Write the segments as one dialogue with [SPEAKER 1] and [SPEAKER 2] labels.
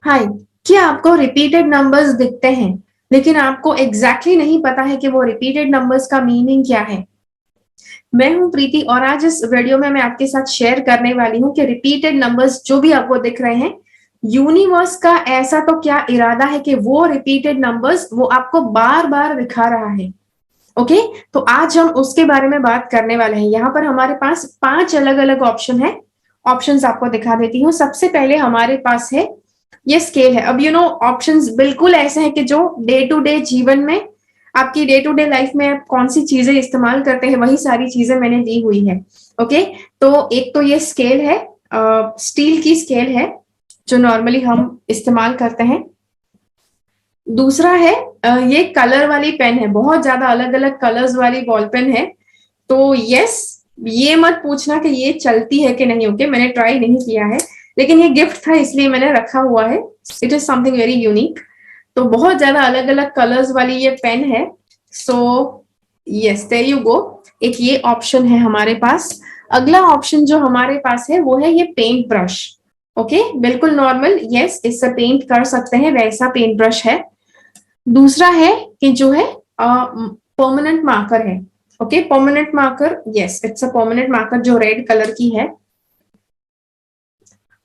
[SPEAKER 1] हाय। क्या आपको repeated numbers दिखते हैं लेकिन आपको एग्जैक्टली नहीं पता है कि वो रिपीटेड नंबर्स का मीनिंग क्या है? मैं हूं प्रीति और आज इस वीडियो में मैं आपके साथ शेयर करने वाली हूं कि रिपीटेड नंबर्स जो भी आपको दिख रहे हैं, यूनिवर्स का ऐसा तो क्या इरादा है कि वो रिपीटेड नंबर्स वो आपको बार बार दिखा रहा है। ओके, तो आज हम उसके बारे में बात करने वाले हैं। यहाँ पर हमारे पास 5 अलग अलग ऑप्शन है। ऑप्शंस आपको दिखा देती हूँ। सबसे पहले हमारे पास है ये स्केल है। अब ऑप्शंस बिल्कुल ऐसे हैं कि जो डे टू डे जीवन में, आपकी डे टू डे लाइफ में आप कौन सी चीजें इस्तेमाल करते हैं वही सारी चीजें मैंने दी हुई है। ओके, तो एक तो ये स्केल है, स्टील की स्केल है जो नॉर्मली हम इस्तेमाल करते हैं। दूसरा है ये कलर वाली पेन है, बहुत ज्यादा अलग अलग कलर्स वाली बॉल पेन है। तो यस, ये मत पूछना कि ये चलती है कि नहीं। ओके, मैंने ट्राई नहीं किया है लेकिन ये गिफ्ट था इसलिए मैंने रखा हुआ है। It is something very unique. तो बहुत ज्यादा अलग अलग कलर्स वाली ये पेन है। So yes, there you go. एक ये ऑप्शन है हमारे पास। अगला ऑप्शन जो हमारे पास है वो है ये पेंट ब्रश। ओके, बिल्कुल नॉर्मल, यस, इससे पेंट कर सकते हैं वैसा पेंट ब्रश है। दूसरा है कि जो है परमानेंट मार्कर है। Okay, permanent marker, yes, it's a permanent marker जो रेड कलर की है।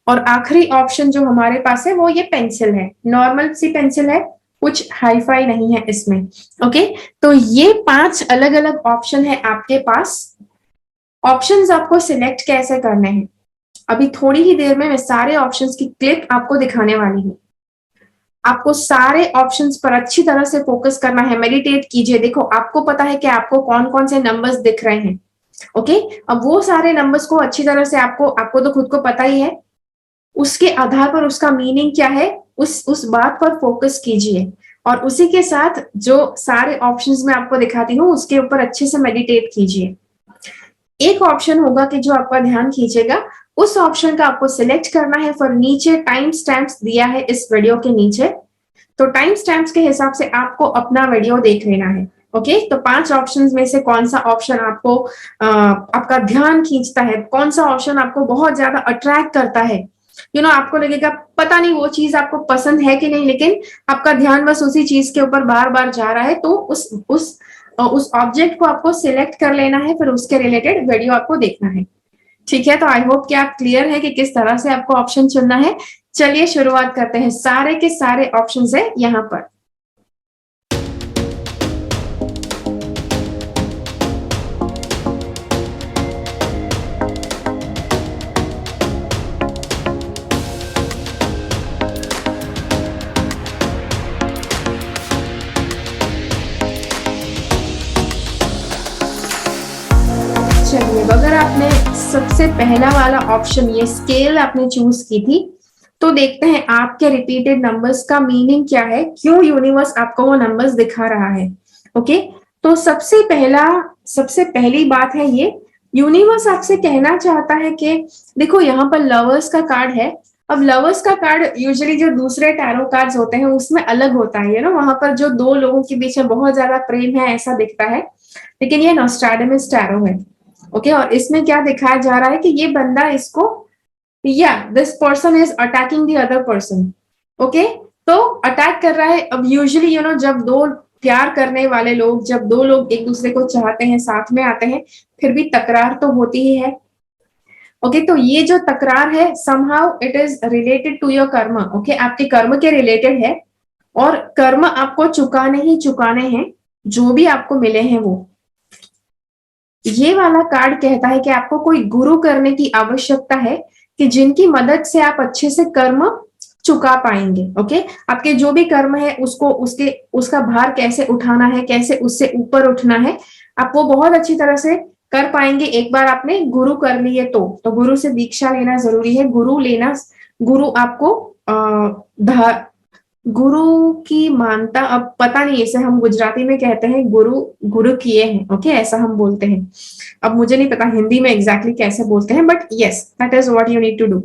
[SPEAKER 1] और आखिरी ऑप्शन जो हमारे पास है वो ये पेंसिल है, नॉर्मल सी पेंसिल है, कुछ हाई फाई नहीं है इसमें। ओके, तो ये 5 अलग अलग ऑप्शन है आपके पास। ऑप्शंस आपको सिलेक्ट कैसे करने हैं, अभी थोड़ी ही देर में मैं सारे ऑप्शंस की क्लिप आपको दिखाने वाली हूँ। आपको सारे ऑप्शंस पर अच्छी तरह से फोकस करना है, मेडिटेट कीजिए। देखो, आपको पता है कि आपको कौन कौन से नंबर्स दिख रहे हैं। ओके, अब वो सारे नंबर्स को अच्छी तरह से आपको आपको तो खुद को पता ही है, उसके आधार पर उसका मीनिंग क्या है उस बात पर फोकस कीजिए। और उसी के साथ जो सारे ऑप्शंस मैं आपको दिखाती हूँ उसके ऊपर अच्छे से मेडिटेट कीजिए। एक ऑप्शन होगा कि जो आपका ध्यान खींचेगा, उस ऑप्शन का आपको सिलेक्ट करना है। फिर नीचे टाइम स्टैम्प्स दिया है इस वीडियो के नीचे, तो टाइम स्टैम्प्स के हिसाब से आपको अपना वीडियो देख लेना है। ओके, तो 5 ऑप्शंस में से कौन सा ऑप्शन आपको आपका ध्यान खींचता है, कौन सा ऑप्शन आपको बहुत ज्यादा अट्रैक्ट करता है। आपको लगेगा पता नहीं वो चीज आपको पसंद है कि नहीं, लेकिन आपका ध्यान बस उसी चीज के ऊपर बार बार जा रहा है, तो उस ऑब्जेक्ट को आपको सिलेक्ट कर लेना है, फिर उसके रिलेटेड वीडियो आपको देखना है। ठीक है, तो आई होप कि आप क्लियर है कि किस तरह से आपको ऑप्शन चुनना है। चलिए शुरुआत करते हैं। सारे के सारे ऑप्शंस है यहाँ पर। चलिए, अगर आपने सबसे पहला वाला ऑप्शन ये स्केल आपने चूज की थी, तो देखते हैं आपके रिपीटेड नंबर्स का मीनिंग क्या है, क्यों यूनिवर्स आपको वो नंबर्स दिखा रहा है। ओके, तो सबसे पहली बात है ये, यूनिवर्स आपसे कहना चाहता है कि देखो यहाँ पर लवर्स का कार्ड है। अब लवर्स का कार्ड यूजुअली जो दूसरे टैरो कार्ड्स होते हैं उसमें अलग होता है, वहां पर जो दो लोगों के बीच में बहुत ज्यादा प्रेम है ऐसा दिखता है, लेकिन ये नॉस्ट्रैडामस टैरो है। ओके, और इसमें क्या दिखाया जा रहा है कि ये बंदा इसको, या this person is attacking the other person. Okay, तो अटैक कर रहा है। अब यूजुअली जब दो प्यार करने वाले लोग, जब दो लोग एक दूसरे को चाहते हैं, साथ में आते हैं, फिर भी तकरार तो होती ही है। ओके, तो ये जो तकरार है somehow it is related to your karma. Okay, आपके कर्म के रिलेटेड है, और कर्म आपको चुकाने ही चुकाने हैं, जो भी आपको मिले हैं वो। ये वाला कार्ड कहता है कि आपको कोई गुरु करने की आवश्यकता है कि जिनकी मदद से आप अच्छे से कर्म चुका पाएंगे। ओके, आपके जो भी कर्म है उसका भार कैसे उठाना है, कैसे उससे ऊपर उठना है, आप वो बहुत अच्छी तरह से कर पाएंगे एक बार आपने गुरु कर लिए तो गुरु से दीक्षा लेना जरूरी है। गुरु आपको गुरु की मानता, अब पता नहीं, इसे हम गुजराती में कहते हैं गुरु गुरु किए हैं। ओके, ऐसा हम बोलते हैं। अब मुझे नहीं पता हिंदी में एग्जैक्टली कैसे बोलते हैं, but yes, that is what you need to do.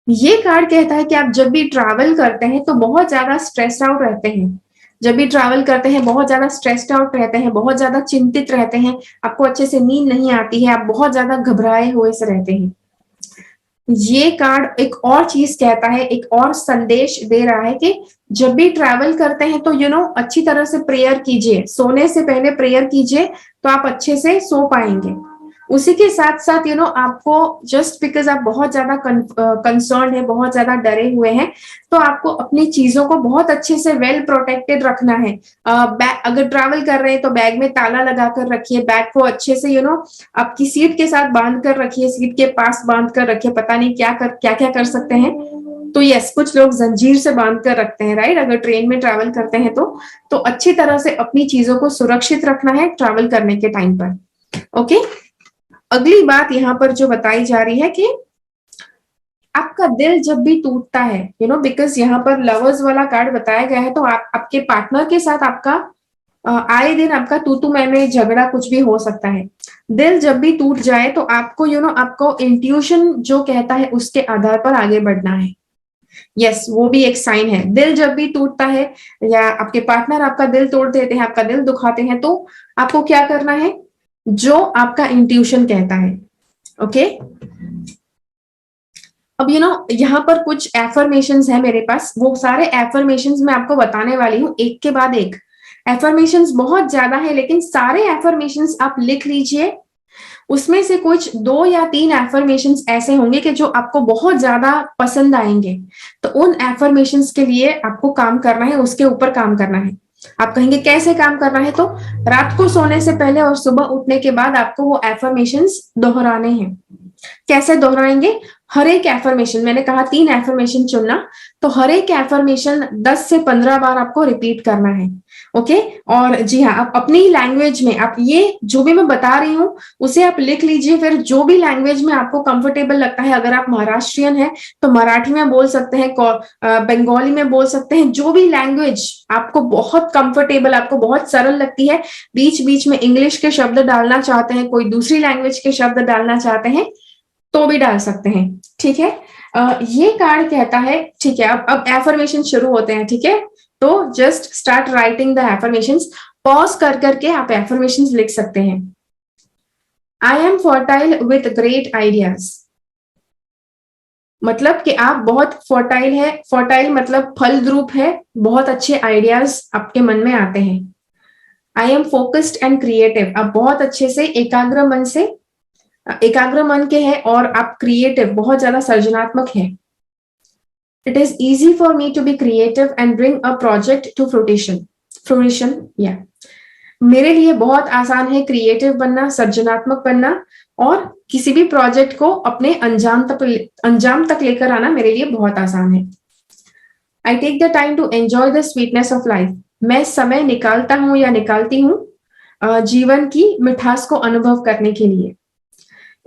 [SPEAKER 1] ये कार्ड कहता है कि आप जब भी ट्रैवल करते हैं तो बहुत ज्यादा स्ट्रेस्ड आउट रहते हैं। जब भी ट्रैवल करते हैं बहुत ज्यादा स्ट्रेस्ड आउट रहते हैं, बहुत ज्यादा चिंतित रहते हैं, आपको अच्छे से नींद नहीं आती है, आप बहुत ज्यादा घबराए हुए से रहते हैं। ये कार्ड एक और चीज कहता है, एक और संदेश दे रहा है कि जब भी ट्रैवल करते हैं तो अच्छी तरह से प्रेयर कीजिए, सोने से पहले प्रेयर कीजिए तो आप अच्छे से सो पाएंगे। उसी के साथ साथ आपको जस्ट बिकॉज आप बहुत ज्यादा कंसर्न है, बहुत ज्यादा डरे हुए हैं, तो आपको अपनी चीजों को बहुत अच्छे से वेल प्रोटेक्टेड रखना है। अगर ट्रैवल कर रहे हैं तो बैग में ताला लगा कर रखिए, बैग को अच्छे से आपकी सीट के साथ बांध कर रखिए, सीट के पास बांध कर रखिए, पता नहीं क्या क्या कर सकते हैं। तो यस, कुछ लोग जंजीर से बांध कर रखते हैं, राइट, अगर ट्रेन में ट्रैवल करते हैं तो अच्छी तरह से अपनी चीजों को सुरक्षित रखना है ट्रैवल करने के टाइम पर। ओके, अगली बात यहाँ पर जो बताई जा रही है कि आपका दिल जब भी टूटता है, बिकॉज यहाँ पर लवर्स वाला कार्ड बताया गया है, तो आपके पार्टनर के साथ आपका आए दिन आपका तू मैं झगड़ा कुछ भी हो सकता है। दिल जब भी टूट जाए तो आपको आपको इंट्यूशन जो कहता है उसके आधार पर आगे बढ़ना है। यस, वो भी एक साइन है। दिल जब भी टूटता है या आपके पार्टनर आपका दिल तोड़ देते हैं, आपका दिल दुखाते हैं, तो आपको क्या करना है, जो आपका इंट्यूशन कहता है। ओके, अब यहाँ पर कुछ एफर्मेशंस है मेरे पास, वो सारे एफर्मेशंस मैं आपको बताने वाली हूँ एक के बाद एक। एफर्मेशंस बहुत ज्यादा है, लेकिन सारे एफर्मेशंस आप लिख लीजिए। उसमें से कुछ 2 या 3 एफर्मेशंस ऐसे होंगे कि जो आपको बहुत ज्यादा पसंद आएंगे, तो उन एफर्मेशंस के लिए आपको काम करना है, उसके ऊपर काम करना है। आप कहेंगे कैसे काम करना है, तो रात को सोने से पहले और सुबह उठने के बाद आपको वो एफर्मेशंस दोहराने हैं। कैसे दोहराएंगे, हर एक एफर्मेशन, मैंने कहा 3 एफर्मेशन चुनना, तो हर एक एफर्मेशन 10 से 15 बार आपको रिपीट करना है। ओके, और जी हाँ, आप अपनी लैंग्वेज में, आप ये जो भी मैं बता रही हूँ उसे आप लिख लीजिए, फिर जो भी लैंग्वेज में आपको कंफर्टेबल लगता है, अगर आप महाराष्ट्रियन है तो मराठी में बोल सकते हैं, बंगाली में बोल सकते हैं, जो भी लैंग्वेज आपको बहुत कंफर्टेबल, आपको बहुत सरल लगती है, बीच बीच में इंग्लिश के शब्द डालना चाहते हैं, कोई दूसरी लैंग्वेज के शब्द डालना चाहते हैं तो भी डाल सकते हैं। ठीक है, ये कार्ड कहता है, ठीक है, अब एफर्मेशन शुरू होते हैं। ठीक है, तो just start writing the affirmations, pause कर करके आप एफर्मेशंस लिख सकते हैं। I am fertile with great ideas, मतलब कि आप बहुत फर्टाइल है, फर्टाइल मतलब फलद्रूप है, बहुत अच्छे आइडियाज आपके मन में आते हैं। I am focused and creative, आप बहुत अच्छे से एकाग्र मन के हैं और आप क्रिएटिव, बहुत ज्यादा सृजनात्मक हैं। It is easy for me to be creative and bring a project to fruition या मेरे लिए बहुत आसान है क्रिएटिव बनना, सृजनात्मक बनना, और किसी भी प्रोजेक्ट को अपने अंजाम तक लेकर आना मेरे लिए बहुत आसान है। I take the time to enjoy the sweetness of life, मैं समय निकालता हूं या निकालती हूँ जीवन की मिठास को अनुभव करने के लिए।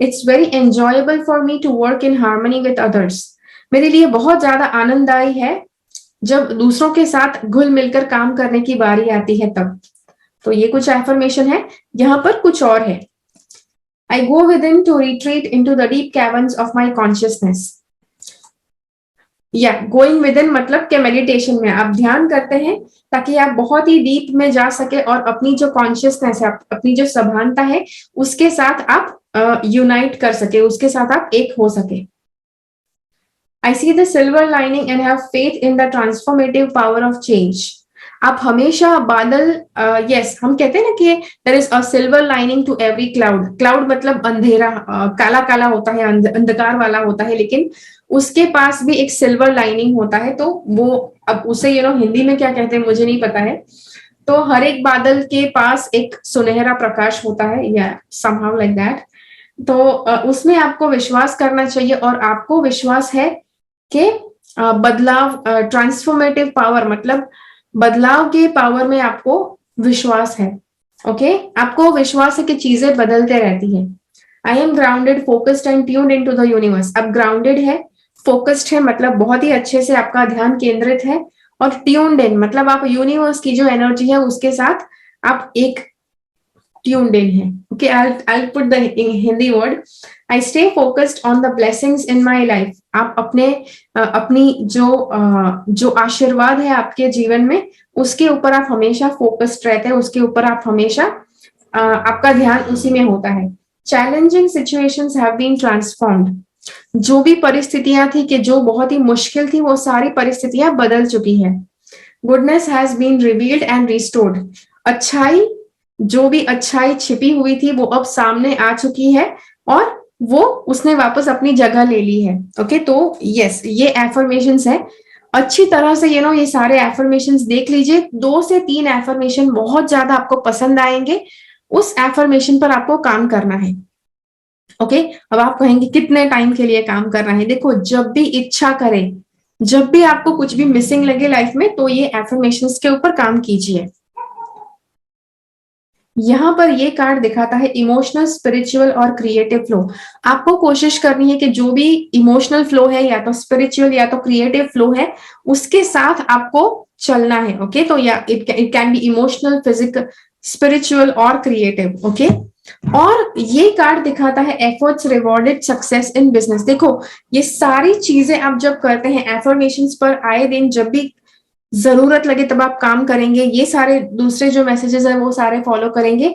[SPEAKER 1] It's very enjoyable for me to work in harmony with others, मेरे लिए बहुत ज्यादा आनंददायी है जब दूसरों के साथ घुल मिलकर काम करने की बारी आती है तब। तो ये कुछ एफर्मेशन है। यहाँ पर कुछ और है। I go within to retreat into the deep caverns of my consciousness, या गोइंग विद इन मतलब के मेडिटेशन में आप ध्यान करते हैं ताकि आप बहुत ही डीप में जा सके और अपनी जो कॉन्शियसनेस है, अपनी जो सभानता है, उसके साथ आप यूनाइट कर सके, उसके साथ आप एक हो सके। I see the silver lining and have faith in the transformative power of change, आप हमेशा बादल, यस, हम कहते हैं ना कि there is a silver lining to every cloud, cloud मतलब अंधेरा, काला काला होता है, अंधकार वाला होता है, लेकिन उसके पास भी एक सिल्वर लाइनिंग होता है। तो वो, अब उसे हिंदी में क्या कहते हैं मुझे नहीं पता है। तो हर एक बादल के पास एक सुनहरा प्रकाश होता है, या समहाउ लाइक दैट। तो उसमें आपको विश्वास करना चाहिए, और आपको विश्वास है कि बदलाव, ट्रांसफॉर्मेटिव पावर मतलब बदलाव के पावर में आपको विश्वास है। ओके, आपको विश्वास है कि चीजें बदलते रहती हैं। I am grounded, focused and tuned into the universe, अब ग्राउंडेड है, फोकस्ड है मतलब बहुत ही अच्छे से आपका ध्यान केंद्रित है, और ट्यून्ड इन मतलब आप यूनिवर्स की जो एनर्जी है उसके साथ आप एक ट्यून्ड इन है। Okay, I'll put the Hindi word. I stay focused on the blessings in my life. आप अपनी जो आशीर्वाद है आपके जीवन में, उसके ऊपर आप हमेशा फोकस्ड रहते हैं, उसके ऊपर आप हमेशा आपका ध्यान उसी में होता है। Challenging situations have been transformed. जो भी परिस्थितियां थी कि जो बहुत ही मुश्किल थी, वो सारी परिस्थितियां बदल चुकी है। Goodness has been revealed and restored. अच्छाई, जो भी अच्छाई छिपी हुई थी वो अब सामने आ चुकी है और वो उसने वापस अपनी जगह ले ली है। ओके, तो यस, ये एफर्मेशंस है। अच्छी तरह से ये सारे एफर्मेशंस देख लीजिए। 2 से 3 एफर्मेशन बहुत ज्यादा आपको पसंद आएंगे, उस एफर्मेशन पर आपको काम करना है। ओके, अब आप कहेंगे कितने टाइम के लिए काम करना है? देखो, जब भी इच्छा करे, जब भी आपको कुछ भी मिसिंग लगे लाइफ में, तो ये एफर्मेशंस के ऊपर काम कीजिए। यहाँ पर ये कार्ड दिखाता है इमोशनल, स्पिरिचुअल और क्रिएटिव फ्लो। आपको कोशिश करनी है कि जो भी इमोशनल फ्लो है, या तो स्पिरिचुअल या तो क्रिएटिव फ्लो है, उसके साथ आपको चलना है। ओके, तो या it can be emotional, physical, spiritual और क्रिएटिव। ओके, और ये कार्ड दिखाता है efforts rewarded, success in business. देखो, ये सारी चीजें आप जब करते हैं एफर्मेशंस पर आए दिन, जब भी जरूरत लगे तब आप काम करेंगे, ये सारे दूसरे जो मैसेजेस है वो सारे फॉलो करेंगे,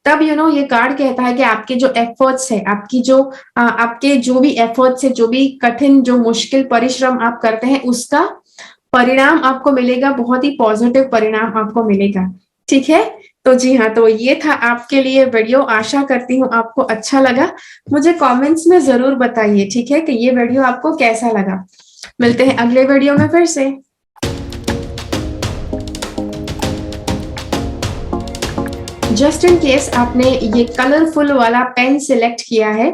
[SPEAKER 1] तब ये कार्ड कहता है कि आपके जो एफर्ट्स है, आपकी जो आपके जो भी एफर्ट्स है, जो भी कठिन, जो मुश्किल परिश्रम आप करते हैं, उसका परिणाम आपको मिलेगा, बहुत ही पॉजिटिव परिणाम आपको मिलेगा। ठीक है, तो जी हाँ, तो ये था आपके लिए वीडियो। आशा करती हूँ आपको अच्छा लगा। मुझे कमेंट्स में जरूर बताइए, ठीक है, कि ये वीडियो आपको कैसा लगा। मिलते हैं अगले वीडियो में फिर से। जस्ट इन केस आपने ये कलरफुल वाला पेन सिलेक्ट किया है,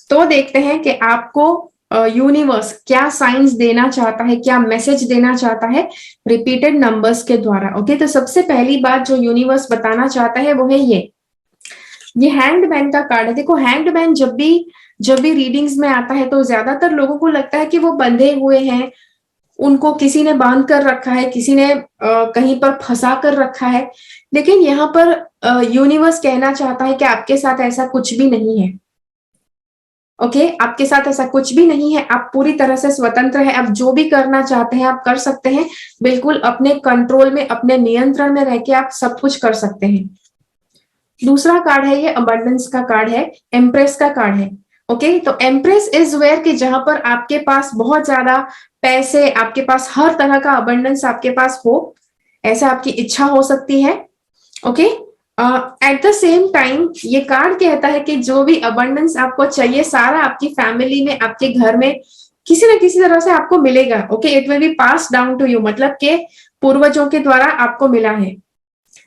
[SPEAKER 1] तो देखते हैं कि आपको यूनिवर्स क्या साइंस देना चाहता है, क्या मैसेज देना चाहता है रिपीटेड नंबर्स के द्वारा। ओके, तो सबसे पहली बात जो यूनिवर्स बताना चाहता है वो है ये हैंगमैन का कार्ड है। देखो, हैंगमैन जब भी रीडिंग्स में आता है तो ज्यादातर लोगों को लगता है कि वो बंधे हुए हैं, उनको किसी ने बांध कर रखा है, किसी ने कहीं पर फंसा कर रखा है। लेकिन यहाँ पर यूनिवर्स कहना चाहता है कि आपके साथ ऐसा कुछ भी नहीं है। ओके, आपके साथ ऐसा कुछ भी नहीं है, आप पूरी तरह से स्वतंत्र है। आप जो भी करना चाहते हैं आप कर सकते हैं, बिल्कुल अपने कंट्रोल में, अपने नियंत्रण में रह के आप सब कुछ कर सकते हैं। दूसरा कार्ड है, ये अबंडेंस का कार्ड है, एम्प्रेस का कार्ड है। ओके, तो एम्प्रेस इज वेयर कि जहां पर आपके पास बहुत ज्यादा पैसे, आपके पास हर तरह का अबंडेंस आपके पास हो, ऐसा आपकी इच्छा हो सकती है। Okay, at the same time ये कार्ड कहता है कि जो भी अबंडेंस आपको चाहिए, सारा आपकी फैमिली में, आपके घर में किसी न किसी तरह से आपको मिलेगा। Okay, it will be pass down to you, मतलब के पूर्वजों के द्वारा आपको मिला है।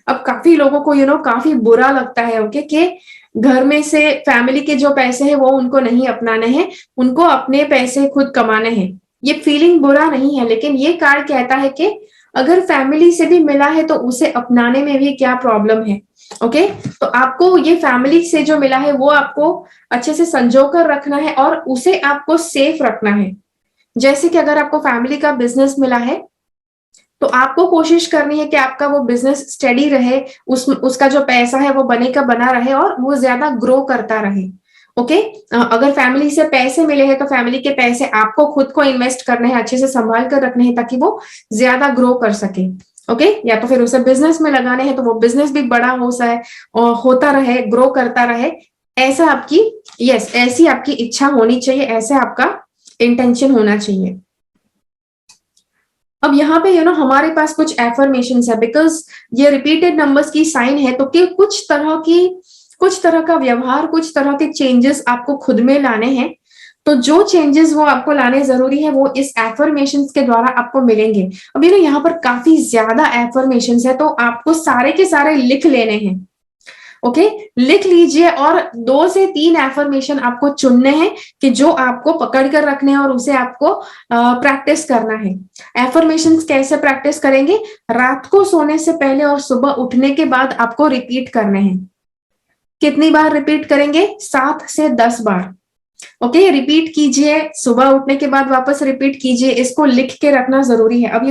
[SPEAKER 1] अब काफी लोगों को काफी बुरा लगता है, ओके, कि घर में से फैमिली के जो पैसे हैं वो उनको नहीं अपनाने हैं, उनको अपने पैसे खुद कमाने हैं। ये फीलिंग बुरा नहीं है, लेकिन ये कार्ड कहता है कि अगर फैमिली से भी मिला है तो उसे अपनाने में भी क्या प्रॉब्लम है। ओके, तो आपको ये फैमिली से जो मिला है वो आपको अच्छे से संजो कर रखना है और उसे आपको सेफ रखना है। जैसे कि अगर आपको फैमिली का बिजनेस मिला है, तो आपको कोशिश करनी है कि आपका वो बिजनेस स्टेडी रहे, उसका जो पैसा है वो बने का बना रहे और वो ज्यादा ग्रो करता रहे। ओके, अगर फैमिली से पैसे मिले हैं तो फैमिली के पैसे आपको खुद को इन्वेस्ट करने हैं, अच्छे से संभाल कर रखने हैं ताकि वो ज्यादा ग्रो कर सके। ओके, या तो फिर उसे बिजनेस में लगाने हैं तो वो बिजनेस भी बड़ा हो जाए और होता रहे, ग्रो करता रहे। ऐसा आपकी ऐसी आपकी इच्छा होनी चाहिए, ऐसा आपका इंटेंशन होना चाहिए। अब यहाँ पे हमारे पास कुछ एफर्मेशंस है, बिकॉज ये रिपीटेड नंबर्स की साइन है, तो कि कुछ तरह का व्यवहार, कुछ तरह के चेंजेस आपको खुद में लाने हैं। तो जो चेंजेस वो आपको लाने जरूरी है वो इस एफर्मेशंस के द्वारा आपको मिलेंगे। अब यहाँ पर काफी ज्यादा एफर्मेशंस है, तो आपको सारे के सारे लिख लेने हैं। ओके, लिख लीजिए और 2 से 3 एफर्मेशन आपको चुनने हैं कि जो आपको पकड़ कर रखने हैं और उसे आपको प्रैक्टिस करना है। एफर्मेशंस कैसे प्रैक्टिस करेंगे? रात को सोने से पहले और सुबह उठने के बाद आपको रिपीट करने हैं। कितनी बार रिपीट करेंगे? 7 से 10 बार। ओके, रिपीट कीजिए, सुबह उठने के बाद वापस रिपीट कीजिए, इसको लिख के रखना जरूरी है। अब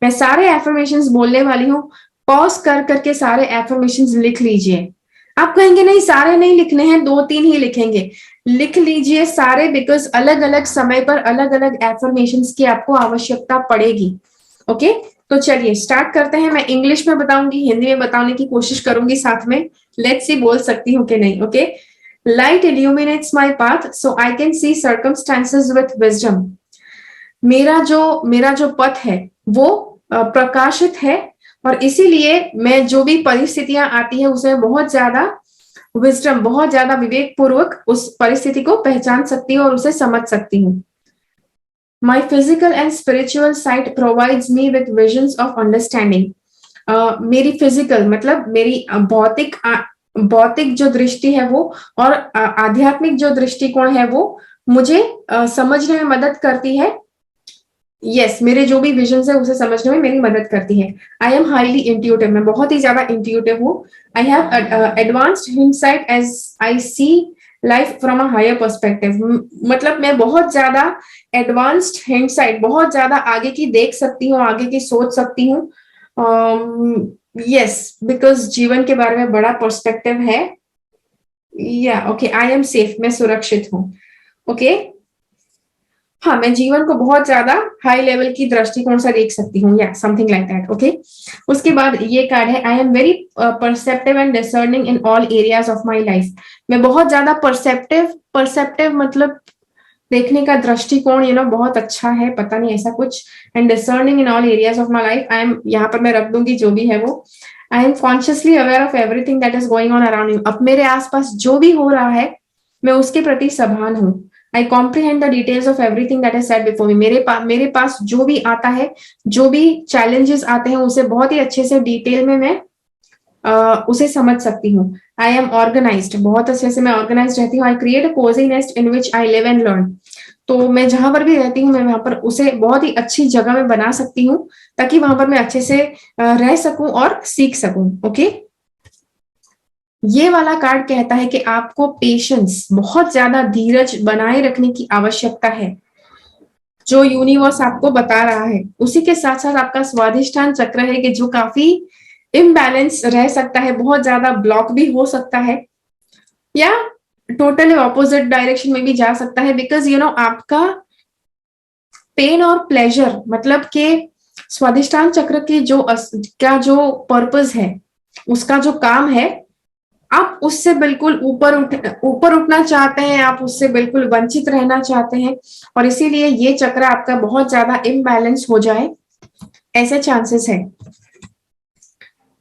[SPEAKER 1] मैं सारे एफर्मेशंस बोलने वाली हूँ, पॉज कर करके सारे एफर्मेशंस लिख लीजिए। आप कहेंगे नहीं सारे नहीं लिखने हैं, 2-3 ही लिखेंगे। लिख लीजिए सारे, बिकॉज अलग अलग समय पर अलग अलग एफर्मेशंस की आपको आवश्यकता पड़ेगी। ओके, तो चलिए स्टार्ट करते हैं। मैं इंग्लिश में बताऊंगी, हिंदी में बताने की कोशिश करूंगी साथ में, लेट्स सी बोल सकती हूँ कि नहीं। Okay, Light illuminates my path so I can see circumstances with wisdom. मेरा जो पथ है वो प्रकाशित है, और इसीलिए मैं जो भी परिस्थितियां आती है उसे बहुत ज्यादा विजडम, बहुत ज्यादा विवेक पूर्वक उस परिस्थिति को पहचान सकती हूँ और उसे समझ सकती हूँ. My physical and spiritual sight provides me with visions of understanding. मेरी फिजिकल मतलब मेरी भौतिक जो दृष्टि है वो, और आध्यात्मिक जो दृष्टिकोण है वो मुझे समझने में मदद करती है. यस, मेरे जो भी विजन है उसे समझने में मेरी मदद करती है. आई एम हाईली इंट्यूटिव, मैं बहुत ही ज्यादा इंट्यूटिव हूँ. I have advanced insight as I see life from a higher perspective. मतलब मैं बहुत ज्यादा एडवांस्ड हिंडसाइट, बहुत ज्यादा आगे की देख सकती हूँ, आगे की सोच सकती हूँ. यस, बिकॉज जीवन के बारे में बड़ा पर्सपेक्टिव है. या ओके, आई एम सेफ, मैं सुरक्षित हूँ. ओके, हाँ, मैं जीवन को बहुत ज्यादा हाई लेवल की दृष्टिकोण से देख सकती हूँ, या समथिंग लाइक दैट. ओके, उसके बाद ये कार्ड है, I am very perceptive and discerning in all areas of my life. मैं बहुत ज्यादा परसेप्टिव मतलब देखने का दृष्टिकोण बहुत अच्छा है, पता नहीं ऐसा कुछ. And discerning in all areas of my life, I am, यहाँ पर मैं रख दूंगी जो भी है वो. I am consciously aware of everything that is going on around you. अब मेरे आसपास जो भी हो रहा है मैं उसके प्रति सभान हूँ. I comprehend the details of everything that is said before me. मेरे पास जो भी आता है, जो भी चैलेंजेस आते हैं, उसे बहुत ही अच्छे से डिटेल में मैं उसे समझ सकती हूँ. आई एम ऑर्गेनाइज्ड, बहुत अच्छे से मैं ऑर्गेनाइज्ड रहती हूँ. I create a cosy nest in which I live and learn. तो मैं जहां पर भी रहती हूँ, मैं वहां पर उसे बहुत ही अच्छी जगह में बना सकती हूँ, ताकि वहां पर मैं अच्छे से रह सकूं और सीख सकूं. ओके, ये वाला कार्ड कहता है कि आपको पेशेंस, बहुत ज्यादा धीरज बनाए रखने की आवश्यकता है. जो यूनिवर्स आपको बता रहा है, उसी के साथ साथ आपका स्वाधिष्ठान चक्र है कि जो काफी इम्बैलेंस रह सकता है, बहुत ज्यादा ब्लॉक भी हो सकता है, या टोटली ऑपोजिट डायरेक्शन में भी जा सकता है. बिकॉज आपका पेन और प्लेजर, मतलब के स्वाधिष्ठान चक्र की जो पर्पस है, उसका जो काम है, आप उससे बिल्कुल ऊपर उठना चाहते हैं, आप उससे बिल्कुल वंचित रहना चाहते हैं, और इसीलिए ये चक्र आपका बहुत ज्यादा इम्बैलेंस हो जाए, ऐसे चांसेस है.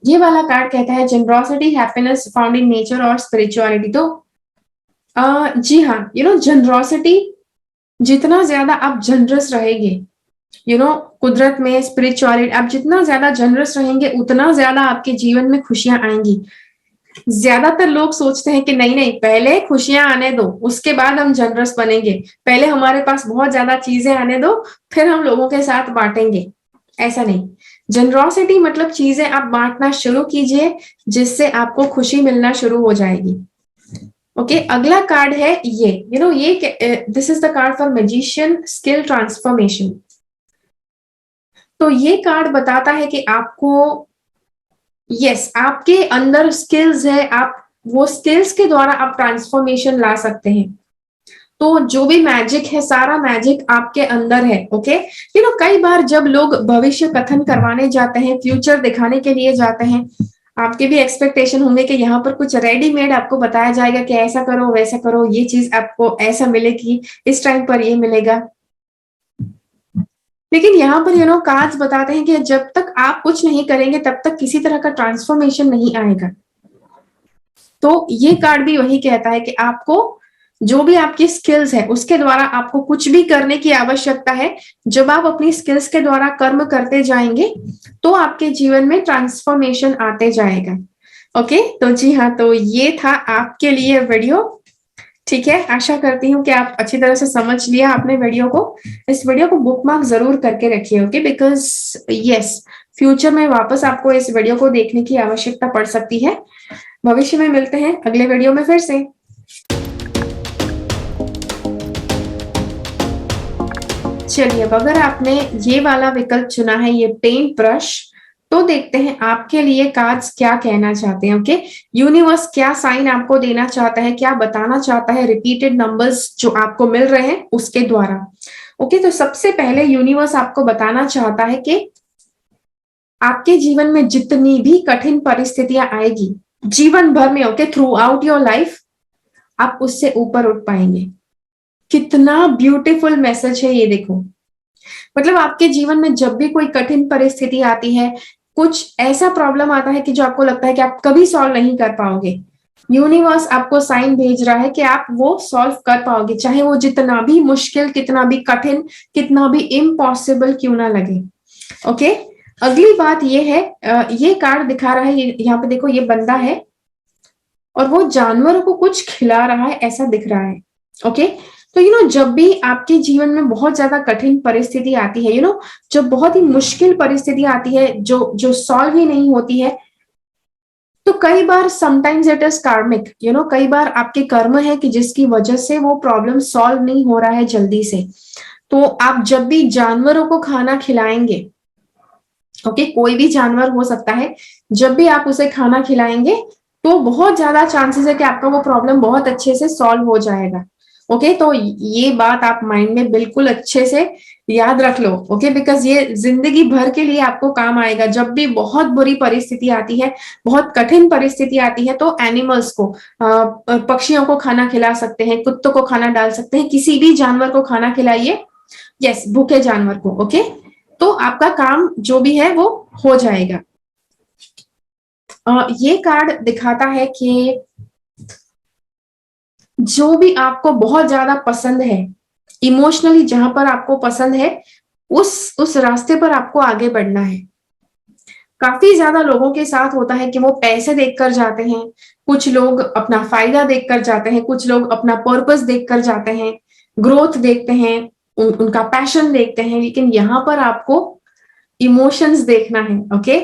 [SPEAKER 1] ये वाला कार्ड कहता है generosity, happiness found in nature और स्पिरिचुअलिटी. तो जी हाँ, जनरॉसिटी, जितना ज्यादा आप जनरस रहेंगे, कुदरत में, स्पिरिचुअलिटी, आप जितना ज्यादा जनरस रहेंगे उतना ज्यादा आपके जीवन में खुशियां आएंगी. ज्यादातर लोग सोचते हैं कि नहीं नहीं, पहले खुशियां आने दो, उसके बाद हम जनरस बनेंगे, पहले हमारे पास बहुत ज्यादा चीजें आने दो, फिर हम लोगों के साथ बांटेंगे. ऐसा नहीं. जनरॉसिटी मतलब चीजें आप बांटना शुरू कीजिए, जिससे आपको खुशी मिलना शुरू हो जाएगी. ओके, अगला कार्ड है ये this is the card for magician skill transformation. तो ये कार्ड बताता है कि आपको, यस, आपके अंदर स्किल्स है, आप वो स्किल्स के द्वारा आप ट्रांसफॉर्मेशन ला सकते हैं. तो जो भी मैजिक है, सारा मैजिक आपके अंदर है. ओके, कई बार जब लोग भविष्य कथन करवाने जाते हैं, फ्यूचर दिखाने के लिए जाते हैं, आपके भी एक्सपेक्टेशन होंगे कि यहाँ पर कुछ रेडीमेड आपको बताया जाएगा कि ऐसा करो, वैसा करो, ये चीज आपको ऐसा मिलेगी, इस टाइम पर ये मिलेगा. लेकिन यहाँ पर कार्ड्स बताते हैं कि जब तक आप कुछ नहीं करेंगे तब तक किसी तरह का ट्रांसफॉर्मेशन नहीं आएगा. तो ये कार्ड भी वही कहता है कि आपको जो भी आपकी स्किल्स है उसके द्वारा आपको कुछ भी करने की आवश्यकता है. जब आप अपनी स्किल्स के द्वारा कर्म करते जाएंगे तो आपके जीवन में ट्रांसफॉर्मेशन आते जाएगा. ओके, तो जी हाँ, तो ये था आपके लिए वीडियो. ठीक है, आशा करती हूँ कि आप अच्छी तरह से समझ लिया आपने वीडियो को. इस वीडियो को बुकमार्क जरूर करके रखिए. ओके, बिकॉज यस, फ्यूचर में वापस आपको इस वीडियो को देखने की आवश्यकता पड़ सकती है. भविष्य में मिलते हैं अगले वीडियो में फिर से. चलिए, अब अगर आपने ये वाला विकल्प चुना है, ये पेंट ब्रश, तो देखते हैं आपके लिए कार्ड्स क्या कहना चाहते हैं. ओके, यूनिवर्स क्या साइन आपको देना चाहता है, क्या बताना चाहता है रिपीटेड नंबर्स जो आपको मिल रहे हैं उसके द्वारा. ओके, तो सबसे पहले यूनिवर्स आपको बताना चाहता है कि आपके जीवन में जितनी भी कठिन परिस्थितियां आएगी जीवन भर में, okay, through out your life, आप उससे ऊपर उठ पाएंगे। कितना ब्यूटीफुल मैसेज है ये, देखो। मतलब आपके जीवन में जब भी कोई कठिन परिस्थिति आती है, कुछ ऐसा प्रॉब्लम आता है कि जो आपको लगता है कि आप कभी सॉल्व नहीं कर पाओगे, यूनिवर्स आपको साइन भेज रहा है कि आप वो सॉल्व कर पाओगे, चाहे वो जितना भी मुश्किल, कितना भी कठिन, कितना भी इम्पॉसिबल क्यों ना लगे। ओके, अगली बात ये है, ये कार्ड दिखा रहा है, यहाँ पे देखो, ये बंदा है और वो जानवरों को कुछ खिला रहा है, ऐसा दिख रहा है। ओके, तो जब भी आपके जीवन में बहुत ज्यादा कठिन परिस्थिति आती है, जब बहुत ही मुश्किल परिस्थिति आती है, जो जो सॉल्व ही नहीं होती है, तो कई बार समटाइम्स इट इज कार्मिक, कई बार आपके कर्म है कि जिसकी वजह से वो प्रॉब्लम सॉल्व नहीं हो रहा है जल्दी से। तो आप जब भी जानवरों को खाना खिलाएंगे, ओके, कोई भी जानवर हो सकता है, जब भी आप उसे खाना खिलाएंगे तो बहुत ज्यादा चांसेस है कि आपका वो प्रॉब्लम बहुत अच्छे से सॉल्व हो जाएगा। ओके, तो ये बात आप माइंड में बिल्कुल अच्छे से याद रख लो। ओके, बिकॉज ये जिंदगी भर के लिए आपको काम आएगा। जब भी बहुत बुरी परिस्थिति आती है, बहुत कठिन परिस्थिति आती है, तो एनिमल्स को, पक्षियों को खाना खिला सकते हैं, कुत्तों को खाना डाल सकते हैं, किसी भी जानवर को खाना खिलाइए। यस, भूखे जानवर को। ओके, तो आपका काम जो भी है वो हो जाएगा। ये कार्ड दिखाता है कि जो भी आपको बहुत ज्यादा पसंद है, इमोशनली जहां पर आपको पसंद है, उस रास्ते पर आपको आगे बढ़ना है। काफी ज्यादा लोगों के साथ होता है कि वो पैसे देखकर जाते हैं, कुछ लोग अपना फायदा देखकर जाते हैं, कुछ लोग अपना पर्पस देखकर जाते हैं, ग्रोथ देखते हैं, उनका पैशन देखते हैं, लेकिन यहाँ पर आपको इमोशंस देखना है। ओके,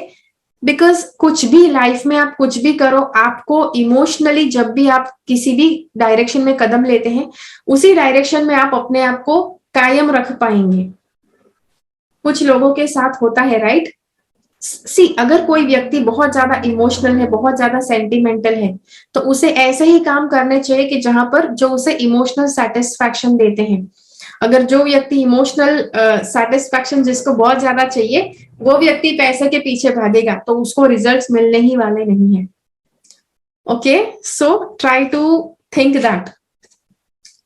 [SPEAKER 1] बिकॉज कुछ भी लाइफ में आप कुछ भी करो, आपको इमोशनली जब भी आप किसी भी डायरेक्शन में कदम लेते हैं, उसी डायरेक्शन में आप अपने आप को कायम रख पाएंगे। कुछ लोगों के साथ होता है, राइट। सी, अगर कोई व्यक्ति बहुत ज्यादा इमोशनल है, बहुत ज्यादा सेंटिमेंटल है, तो उसे ऐसे ही काम करने चाहिए कि जहां पर जो उसे इमोशनल सेटिस्फैक्शन देते हैं। अगर जो व्यक्ति इमोशनल सेटिस्फैक्शन जिसको बहुत ज्यादा चाहिए, वो व्यक्ति पैसे के पीछे भागेगा, तो उसको रिजल्ट्स मिलने ही वाले नहीं है। Okay, so try to think that.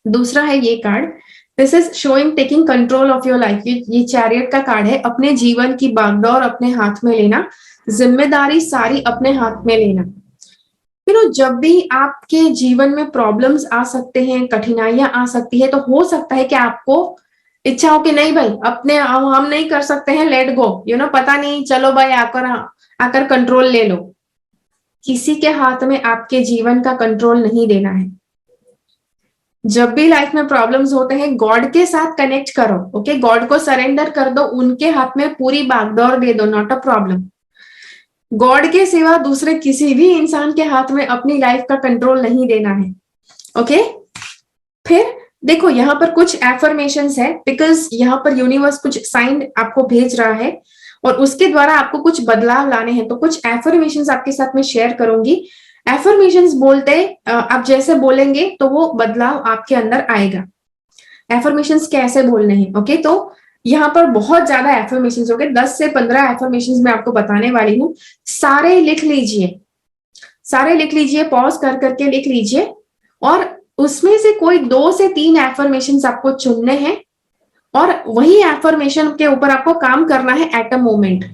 [SPEAKER 1] दूसरा है ये card, this is showing taking control of your life. ये चैरियट का कार्ड है, अपने जीवन की बागडोर अपने हाथ में लेना, जिम्मेदारी सारी अपने हाथ में लेना। जब भी आपके जीवन में प्रॉब्लम्स आ सकते हैं, कठिनाइयां आ सकती है, तो हो सकता है कि आपको इच्छा हो कि नहीं भाई, अपने हम नहीं कर सकते हैं, लेट गो, पता नहीं, चलो भाई आकर आकर कंट्रोल ले लो। किसी के हाथ में आपके जीवन का कंट्रोल नहीं देना है। जब भी लाइफ में प्रॉब्लम्स होते हैं, गॉड के साथ कनेक्ट करो। ओके, गॉड को सरेंडर कर दो, उनके हाथ में पूरी बागडोर दे दो, नॉट अ प्रॉब्लम। गॉड के सिवा दूसरे किसी भी इंसान के हाथ में अपनी लाइफ का कंट्रोल नहीं देना है। ओके, फिर देखो यहाँ पर कुछ एफर्मेशंस है, बिकॉज यहाँ पर यूनिवर्स कुछ साइन आपको भेज रहा है और उसके द्वारा आपको कुछ बदलाव लाने हैं। तो कुछ एफर्मेशंस आपके साथ में शेयर करूंगी। एफर्मेशंस बोलते आप जैसे बोलेंगे तो वो बदलाव आपके अंदर आएगा। एफर्मेशंस कैसे बोलने हैं, ओके, तो यहाँ पर बहुत ज्यादा एफर्मेशंस हो गए, 10 से 15 एफर्मेशंस मैं आपको बताने वाली हूँ। सारे लिख लीजिए, सारे लिख लीजिए, पॉज कर करके लिख लीजिए, और उसमें से कोई 2 से 3 एफर्मेशंस आपको चुनने हैं और वही एफर्मेशन के ऊपर आपको काम करना है एट अ मोमेंट।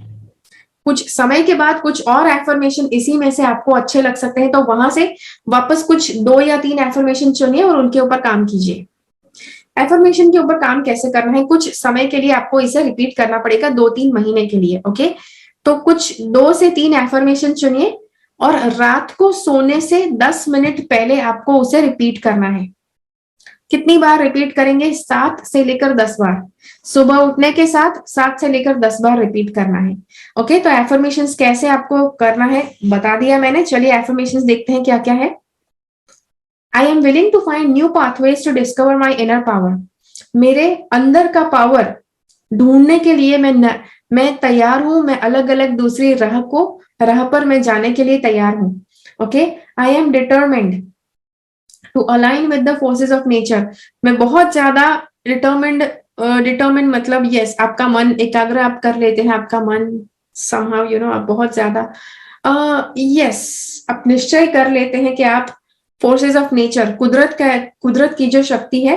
[SPEAKER 1] कुछ समय के बाद कुछ और एफर्मेशन इसी में से आपको अच्छे लग सकते हैं, तो वहां से वापस कुछ 2 या 3 एफर्मेशन चुनिए और उनके ऊपर काम कीजिए। एफर्मेशन के ऊपर काम कैसे करना है, कुछ समय के लिए आपको इसे रिपीट करना पड़ेगा, 2-3 महीने के लिए। ओके, तो कुछ 2 से 3 एफर्मेशन चुनिए और रात को सोने से 10 मिनट पहले आपको उसे रिपीट करना है। कितनी बार रिपीट करेंगे? 7 से लेकर 10 बार। सुबह उठने के साथ 7 से लेकर 10 बार रिपीट करना है। ओके, तो एफर्मेशंस कैसे आपको करना है बता दिया मैंने। चलिए एफर्मेशंस देखते हैं क्या क्या है। I am willing to find new pathways to discover my inner power. मेरे अंदर का पावर ढूंढने के लिए मैं तैयार हूं। मैं अलग अलग दूसरी राह पर मैं जाने के लिए तैयार हूं। Okay, I am determined to align with the forces of nature. मैं बहुत ज्यादा डिटर्मिन्ड मतलब यस, आपका मन एकाग्र आप कर लेते हैं, आपका मन somehow आप बहुत ज्यादा यस आप निश्चय कर लेते हैं कि आप फोर्सेस ऑफ नेचर, कुदरत की जो शक्ति है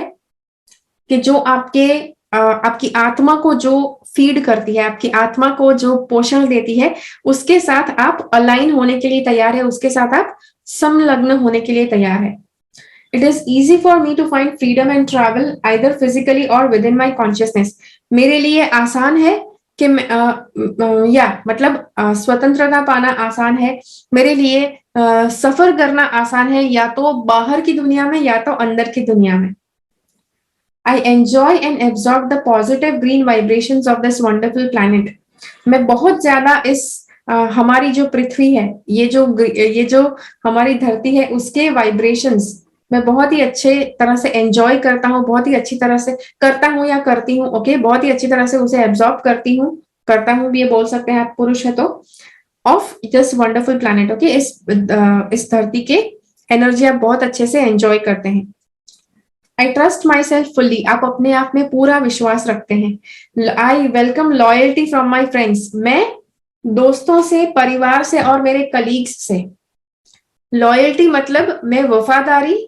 [SPEAKER 1] कि जो आपकी आत्मा को जो फीड करती है, आपकी आत्मा को जो पोषण देती है, उसके साथ आप अलाइन होने के लिए तैयार है, उसके साथ आप संलग्न होने के लिए तैयार है। It is easy for me to find freedom and travel either physically और विद इन माई कॉन्शियसनेस। मेरे लिए आसान है कि स्वतंत्रता पाना आसान है मेरे लिए। सफर करना आसान है, या तो बाहर की दुनिया में या तो अंदर की दुनिया में। I enjoy and absorb the positive green vibrations of this wonderful planet. मैं बहुत ज्यादा इस हमारी जो पृथ्वी है, ये जो हमारी धरती है, उसके वाइब्रेशंस मैं बहुत ही अच्छे तरह से एंजॉय करता हूँ, बहुत ही अच्छी तरह से करता हूँ या करती हूँ। ओके, बहुत ही अच्छी तरह से उसे एब्जॉर्ब करता हूँ भी ये बोल सकते हैं आप, पुरुष है तो, of this wonderful planet. Okay, इस धरती के एनर्जी आप बहुत अच्छे से एंजॉय करते हैं। I trust my self fully, आप अपने आप में पूरा विश्वास रखते हैं। I welcome loyalty from my friends, मैं दोस्तों से, परिवार से और मेरे कलीग्स से, लॉयल्टी मतलब मैं वफादारी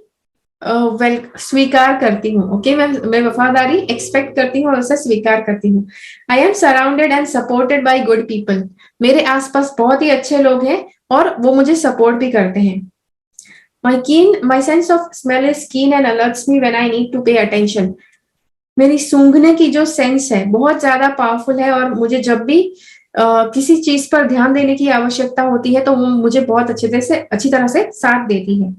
[SPEAKER 1] स्वीकार करती हूँ। ओके, मैं वफादारी एक्सपेक्ट करती हूँ और उसे स्वीकार करती हूँ। I am surrounded and supported by good people, मेरे आसपास बहुत ही अच्छे लोग हैं और वो मुझे सपोर्ट भी करते हैं। My sense of smell is keen and alerts me when I need to pay attention. मेरी सूंघने की जो सेंस है बहुत ज्यादा पावरफुल है और मुझे जब भी किसी चीज पर ध्यान देने की आवश्यकता होती है तो वो मुझे बहुत अच्छी तरह से साथ देती है।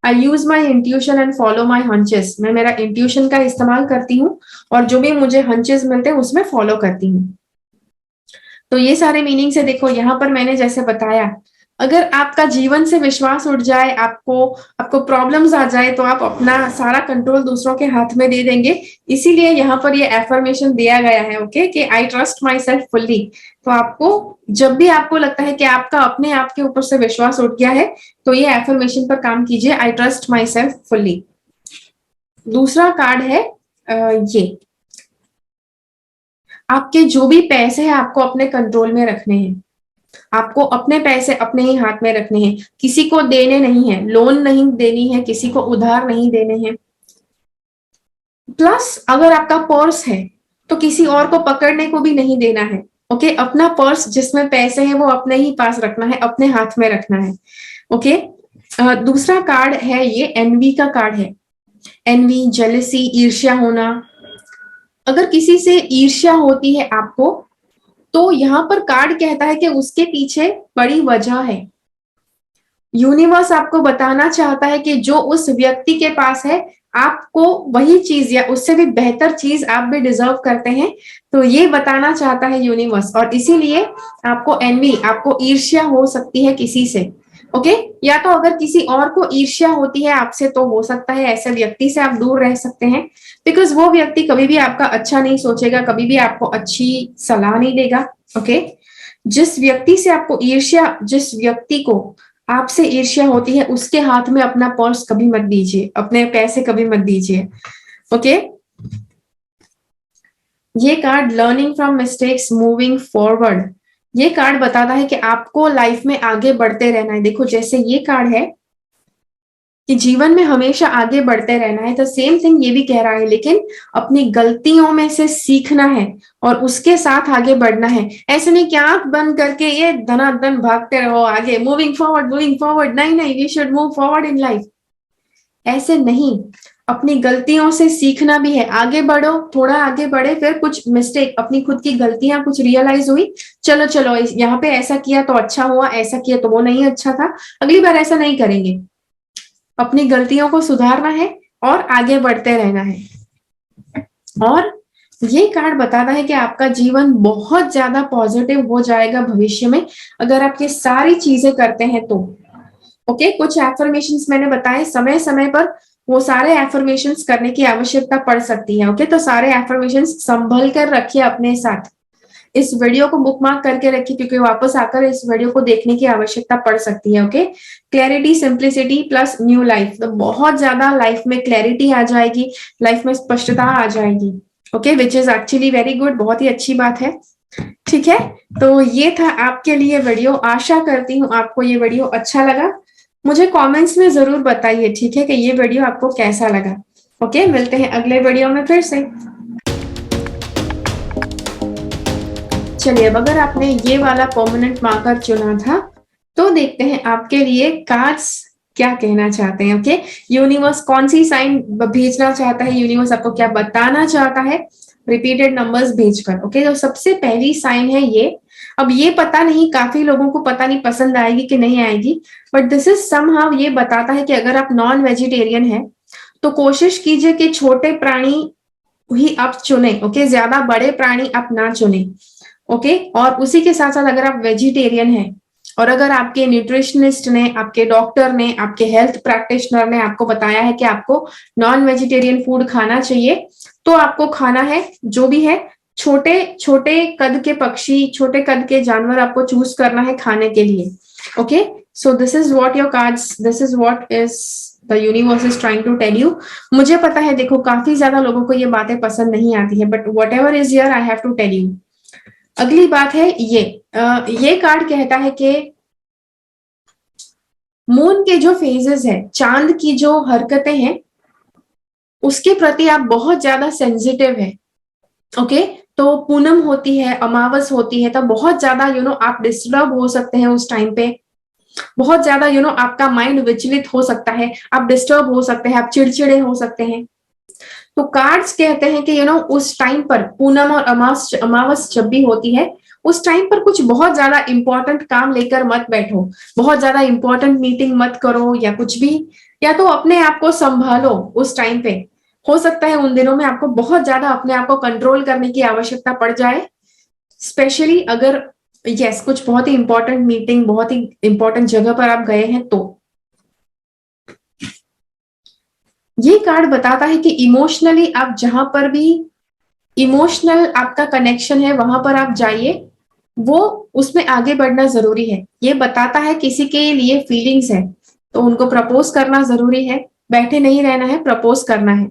[SPEAKER 1] I use my intuition and follow my hunches, मैं मेरा इंट्यूशन का इस्तेमाल करती हूँ और जो भी मुझे हंचेस मिलते हैं उसमें फॉलो करती हूँ। तो ये सारे मीनिंग से देखो, यहाँ पर मैंने जैसे बताया, अगर आपका जीवन से विश्वास उठ जाए, आपको प्रॉब्लम्स आ जाए, तो आप अपना सारा कंट्रोल दूसरों के हाथ में दे देंगे। इसीलिए यहाँ पर ये एफर्मेशन दिया गया है, ओके, कि I trust my self fully. तो आपको जब भी आपको लगता है कि आपका अपने आप के ऊपर से विश्वास उठ गया है, तो ये एफर्मेशन पर काम कीजिए, I trust my self fully. दूसरा कार्ड है ये, आपके जो भी पैसे हैं आपको अपने कंट्रोल में रखने हैं। आपको अपने पैसे अपने ही हाथ में रखने हैं, किसी को देने नहीं है, लोन नहीं देनी है, किसी को उधार नहीं देने हैं। प्लस अगर आपका पर्स है तो किसी और को पकड़ने को भी नहीं देना है। ओके, अपना पर्स जिसमें पैसे हैं वो अपने ही पास रखना है, अपने हाथ में रखना है। ओके, दूसरा कार्ड है ये एनवी का कार्ड है। एनवी, जेलसी, ईर्ष्या होना। अगर किसी से ईर्ष्या होती है आपको, तो यहाँ पर कार्ड कहता है कि उसके पीछे बड़ी वजह है। यूनिवर्स आपको बताना चाहता है कि जो उस व्यक्ति के पास है, आपको वही चीज या उससे भी बेहतर चीज आप भी डिजर्व करते हैं। तो ये बताना चाहता है यूनिवर्स, और इसीलिए आपको एनवी, आपको ईर्ष्या हो सकती है किसी से। ओके, या तो अगर किसी और को ईर्ष्या होती है आपसे, तो हो सकता है ऐसे व्यक्ति से आप दूर रह सकते हैं, बिकॉज वो व्यक्ति कभी भी आपका अच्छा नहीं सोचेगा, कभी भी आपको अच्छी सलाह नहीं देगा। ओके, जिस व्यक्ति से आपको ईर्ष्या, जिस व्यक्ति को आपसे ईर्ष्या होती है, उसके हाथ में अपना पर्स कभी मत दीजिए, अपने पैसे कभी मत दीजिए। ओके, ये card learning from mistakes moving forward, ये कार्ड बताता है कि आपको लाइफ में आगे बढ़ते रहना है। देखो, जैसे ये कार्ड है कि जीवन में हमेशा आगे बढ़ते रहना है, तो सेम थिंग ये भी कह रहा है, लेकिन अपनी गलतियों में से सीखना है और उसके साथ आगे बढ़ना है। ऐसे नहीं कि आंख बंद करके ये धनाधन भागते रहो आगे, मूविंग फॉरवर्ड, नहीं नहीं, we should move forward in life. ऐसे नहीं, अपनी गलतियों से सीखना भी है, आगे बढ़ो, थोड़ा आगे बढ़े, फिर कुछ मिस्टेक, अपनी खुद की गलतियां कुछ रियलाइज हुई, चलो यहाँ पे ऐसा किया तो अच्छा हुआ, ऐसा किया तो वो नहीं अच्छा था, अगली बार ऐसा नहीं करेंगे। अपनी गलतियों को सुधारना है और आगे बढ़ते रहना है। और ये कार्ड बताता है कि आपका जीवन बहुत ज्यादा पॉजिटिव हो जाएगा भविष्य में, अगर आप ये सारी चीजें करते हैं तो। ओके, कुछ एफर्मेशंस मैंने बताए, समय समय पर वो सारे एफर्मेशंस करने की आवश्यकता पड़ सकती है। ओके, तो सारे एफर्मेशंस संभल कर रखिए अपने साथ, इस वीडियो को बुकमार्क करके रखिए, क्योंकि वापस आकर इस वीडियो को देखने की आवश्यकता पड़ सकती है। Okay, clarity, simplicity plus new life, तो बहुत ज्यादा लाइफ में क्लैरिटी आ जाएगी, लाइफ में स्पष्टता आ जाएगी। Okay, which is actually very good, बहुत ही अच्छी बात है। ठीक है, तो ये था आपके लिए वीडियो, आशा करती हूँ आपको ये वीडियो अच्छा लगा। मुझे कमेंट्स में जरूर बताइए, ठीक है, कि ये वीडियो आपको कैसा लगा। ओके, मिलते हैं अगले वीडियो में फिर से। चलिए, अब अगर आपने ये वाला परमानेंट मार्कर चुना था तो देखते हैं आपके लिए कार्ड्स क्या कहना चाहते हैं। ओके, यूनिवर्स कौन सी साइन भेजना चाहता है, यूनिवर्स आपको क्या बताना चाहता है रिपीटेड नंबर्स भेजकर। ओके, तो सबसे पहली साइन है ये। अब ये पता नहीं, काफी लोगों को पता नहीं पसंद आएगी कि नहीं आएगी, बट दिस इज समहाउ ये बताता है कि अगर आप नॉन वेजिटेरियन है तो कोशिश कीजिए कि छोटे प्राणी ही आप चुने। ओके, ज्यादा बड़े प्राणी आप ना चुने। ओके, और उसी के साथ साथ अगर आप वेजिटेरियन हैं और अगर आपके न्यूट्रिशनिस्ट ने, आपके डॉक्टर ने, आपके हेल्थ प्रैक्टिशनर ने आपको बताया है कि आपको नॉन वेजिटेरियन फूड खाना चाहिए, तो आपको खाना है जो भी है। छोटे छोटे कद के पक्षी, छोटे कद के जानवर आपको चूज करना है खाने के लिए। Okay, so this is what your cards, this is what is the universe is trying to tell you. मुझे पता है, देखो काफी ज्यादा लोगों को ये बातें पसंद नहीं आती है, but whatever is here I have to tell you. अगली बात है ये कार्ड कहता है कि मून के जो फेजेस है, चांद की जो हरकतें हैं, उसके प्रति आप बहुत ज्यादा सेंसिटिव है। ओके, तो पूनम होती है, अमावस होती है, तब बहुत ज्यादा आप डिस्टर्ब हो सकते हैं उस टाइम पे। बहुत ज्यादा आपका माइंड विचलित हो सकता है, आप डिस्टर्ब हो सकते हैं, आप चिड़चिड़े हो सकते हैं। तो कार्ड्स कहते हैं कि उस टाइम पर पूनम और अमावस अमावस जब भी होती है, उस टाइम पर कुछ बहुत ज्यादा इंपॉर्टेंट काम लेकर मत बैठो, बहुत ज्यादा इंपॉर्टेंट मीटिंग मत करो या कुछ भी, या तो अपने आप को संभालो उस टाइम पे। हो सकता है उन दिनों में आपको बहुत ज्यादा अपने आप को कंट्रोल करने की आवश्यकता पड़ जाए, स्पेशली अगर यस कुछ बहुत ही इंपॉर्टेंट मीटिंग, बहुत ही इंपॉर्टेंट जगह पर आप गए हैं तो। ये कार्ड बताता है कि इमोशनली आप जहां पर भी इमोशनल आपका कनेक्शन है वहां पर आप जाइए, वो उसमें आगे बढ़ना जरूरी है। ये बताता है किसी के लिए फीलिंग्स है तो उनको प्रपोज करना जरूरी है, बैठे नहीं रहना है, प्रपोज करना है।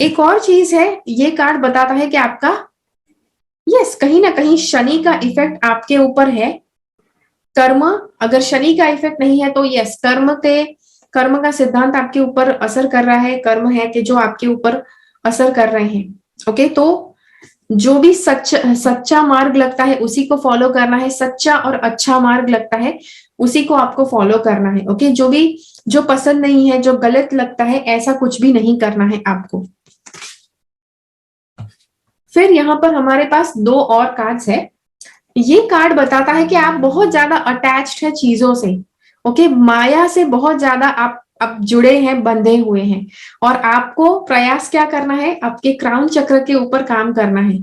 [SPEAKER 1] एक और चीज है, ये कार्ड बताता है कि आपका यस कहीं ना कहीं शनि का इफेक्ट आपके ऊपर है। कर्म, अगर शनि का इफेक्ट नहीं है तो यस कर्म का सिद्धांत आपके ऊपर असर कर रहा है, कर्म है कि जो आपके ऊपर असर कर रहे हैं। ओके, तो जो भी सच्चा मार्ग लगता है उसी को फॉलो करना है, सच्चा और अच्छा मार्ग लगता है उसी को आपको फॉलो करना है। ओके, जो पसंद नहीं है, जो गलत लगता है, ऐसा कुछ भी नहीं करना है आपको। फिर यहाँ पर हमारे पास दो और कार्ड्स है। ये कार्ड बताता है कि आप बहुत ज्यादा अटैच्ड है चीजों से। ओके, माया से बहुत ज्यादा आप जुड़े हैं, बंधे हुए हैं, और आपको प्रयास क्या करना है, आपके क्राउन चक्र के ऊपर काम करना है।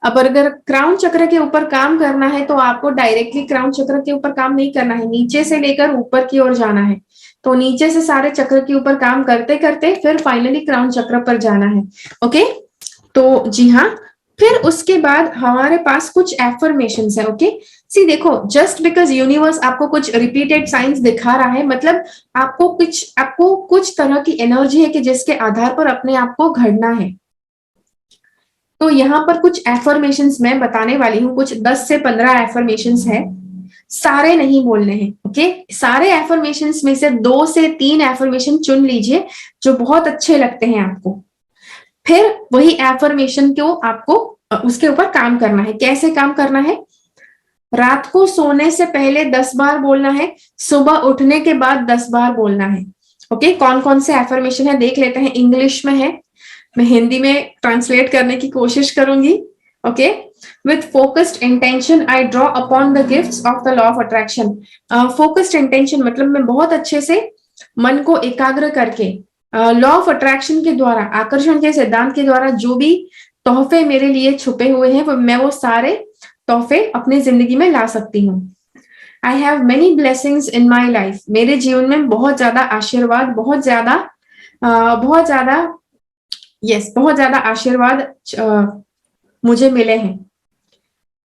[SPEAKER 1] अब अगर क्राउन चक्र के ऊपर काम करना है तो आपको डायरेक्टली क्राउन चक्र के ऊपर काम नहीं करना है, नीचे से लेकर ऊपर की ओर जाना है। तो नीचे से सारे चक्र के ऊपर काम करते करते फिर फाइनली क्राउन चक्र पर जाना है। ओके, तो जी हाँ, फिर उसके बाद हमारे पास कुछ एफर्मेशंस है। ओके, सी देखो, जस्ट बिकॉज यूनिवर्स आपको कुछ रिपीटेड साइंस दिखा रहा है, मतलब आपको कुछ तरह की एनर्जी है कि जिसके आधार पर अपने आप को घड़ना है। तो यहाँ पर कुछ एफर्मेशंस मैं बताने वाली हूँ, कुछ 10 से 15 एफर्मेशंस है, सारे नहीं बोलने हैं। ओके, सारे एफर्मेशंस में से 2 से 3 एफर्मेशन चुन लीजिए जो बहुत अच्छे लगते हैं आपको। फिर वही एफर्मेशन को आपको उसके ऊपर काम करना है। कैसे काम करना है, रात को सोने से पहले 10 बार बोलना है, सुबह उठने के बाद 10 बार बोलना है। ओके, कौन कौन से एफर्मेशन है देख लेते हैं। इंग्लिश में है, मैं हिंदी में ट्रांसलेट करने की कोशिश करूंगी। Okay, with focused intention I draw upon the gifts of the law of attraction. Focused intention मतलब मैं बहुत अच्छे से मन को एकाग्र करके लॉ ऑफ अट्रैक्शन के द्वारा, आकर्षण के सिद्धांत के द्वारा जो भी तोहफे मेरे लिए छुपे हुए हैं मैं वो सारे तोहफे अपनी जिंदगी में ला सकती हूँ। I have many blessings in my life, मेरे जीवन में बहुत ज्यादा आशीर्वाद, बहुत ज्यादा यस बहुत ज्यादा आशीर्वाद मुझे मिले हैं।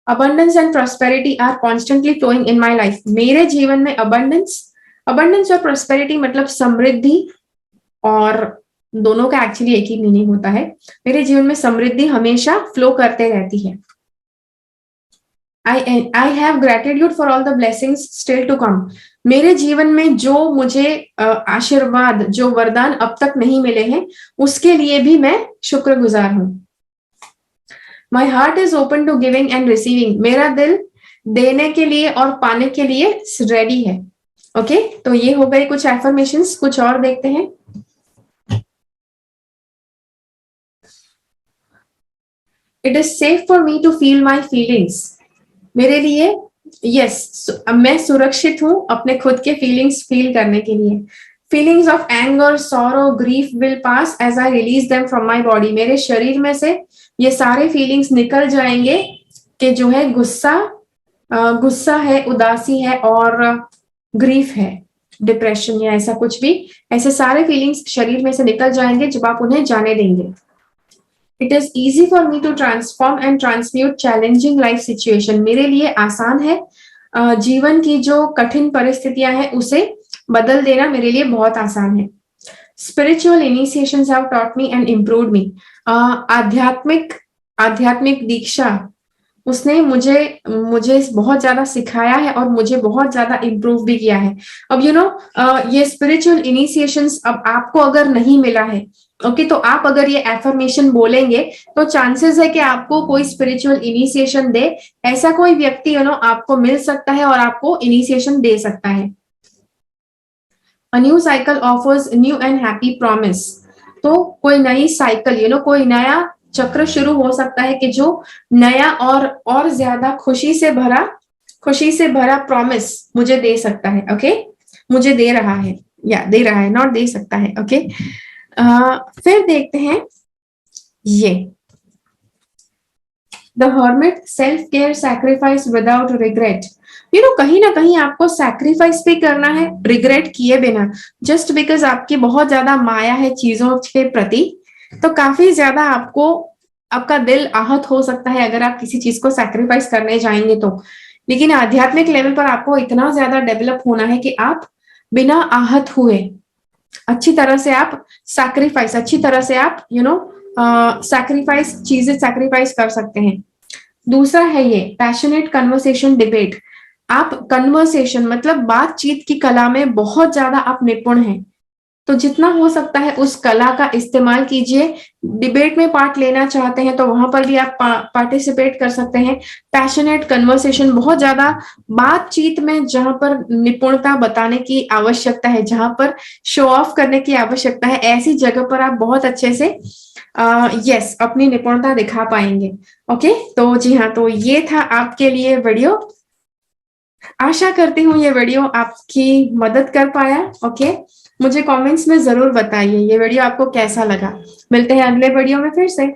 [SPEAKER 1] Abundance and prosperity are constantly flowing in my life, मेरे जीवन में अबंडेंस और प्रॉस्पेरिटी मतलब समृद्धि, और दोनों का एक्चुअली एक ही मीनिंग होता है। मेरे जीवन में समृद्धि हमेशा फ्लो करते रहती है। I have gratitude for all the blessings still to come. मेरे जीवन में जो मुझे आशीर्वाद, जो वरदान अब तक नहीं मिले हैं, उसके लिए भी मैं शुक्रगुजार हूं। My heart is open to giving and receiving. मेरा दिल देने के लिए और पाने के लिए रेडी है। ओके तो ये हो गए कुछ एफर्मेशंस। कुछ और देखते हैं। It is safe for me to feel my feelings. मेरे लिए यस मैं सुरक्षित हूं अपने खुद के फीलिंग्स फील करने के लिए। Feelings of anger, sorrow, grief will pass as I release them from my body. मेरे शरीर में से ये सारे फीलिंग्स निकल जाएंगे कि जो है गुस्सा है, उदासी है और ग्रीफ है, डिप्रेशन या ऐसा कुछ भी, ऐसे सारे फीलिंग्स शरीर में से निकल जाएंगे जब आप उन्हें जाने देंगे। It is easy for me to transform and transmute challenging life situation. मेरे लिए आसान है जीवन की जो कठिन परिस्थितियां हैं उसे बदल देना मेरे लिए बहुत आसान है। Spiritual initiations have taught me and improved me. आध्यात्मिक दीक्षा उसने मुझे बहुत ज्यादा सिखाया है और मुझे बहुत ज्यादा इम्प्रूव भी किया है। अब ये स्पिरिचुअल इनिशिएशंस अब आपको अगर नहीं मिला है, ओके तो आप अगर ये एफर्मेशन बोलेंगे तो चांसेस है कि आपको कोई स्पिरिचुअल इनिशिएशन दे। ऐसा कोई व्यक्ति आपको मिल सकता है और आपको इनिशिएशन दे सकता है। A new cycle offers new and happy promise। तो कोई नई साइकिल कोई नया चक्र शुरू हो सकता है कि जो नया और ज्यादा खुशी से भरा प्रॉमिस मुझे दे सकता है। ओके मुझे दे रहा है या दे रहा है, नॉट दे सकता है। ओके फिर देखते हैं ये the hermit, self care, sacrifice without regret. कहीं ना कहीं आपको सैक्रिफाइस भी करना है रिग्रेट किए बिना, जस्ट बिकॉज आपकी बहुत ज्यादा माया है चीजों के प्रति, तो काफी ज्यादा आपका दिल आहत हो सकता है अगर आप किसी चीज को सैक्रिफाइस करने जाएंगे तो। लेकिन आध्यात्मिक लेवल पर आपको इतना ज्यादा डेवलप होना है कि आप बिना आहत हुए अच्छी तरह से आप चीजें सैक्रिफाइस कर सकते हैं। दूसरा है ये पैशनेट कन्वर्सेशन डिबेट। आप कन्वर्सेशन मतलब बातचीत की कला में बहुत ज्यादा आप निपुण हैं, तो जितना हो सकता है उस कला का इस्तेमाल कीजिए। डिबेट में पार्ट लेना चाहते हैं तो वहां पर भी आप पार्टिसिपेट कर सकते हैं। पैशनेट कन्वर्सेशन, बहुत ज्यादा बातचीत में जहां पर निपुणता बताने की आवश्यकता है, जहां पर शो ऑफ करने की आवश्यकता है, ऐसी जगह पर आप बहुत अच्छे से अपनी निपुणता दिखा पाएंगे। ओके तो जी हाँ, तो ये था आपके लिए वीडियो। आशा करती हूँ ये वीडियो आपकी मदद कर पाया। ओके मुझे कमेंट्स में जरूर बताइए ये वीडियो आपको कैसा लगा। मिलते हैं अगले वीडियो में फिर से।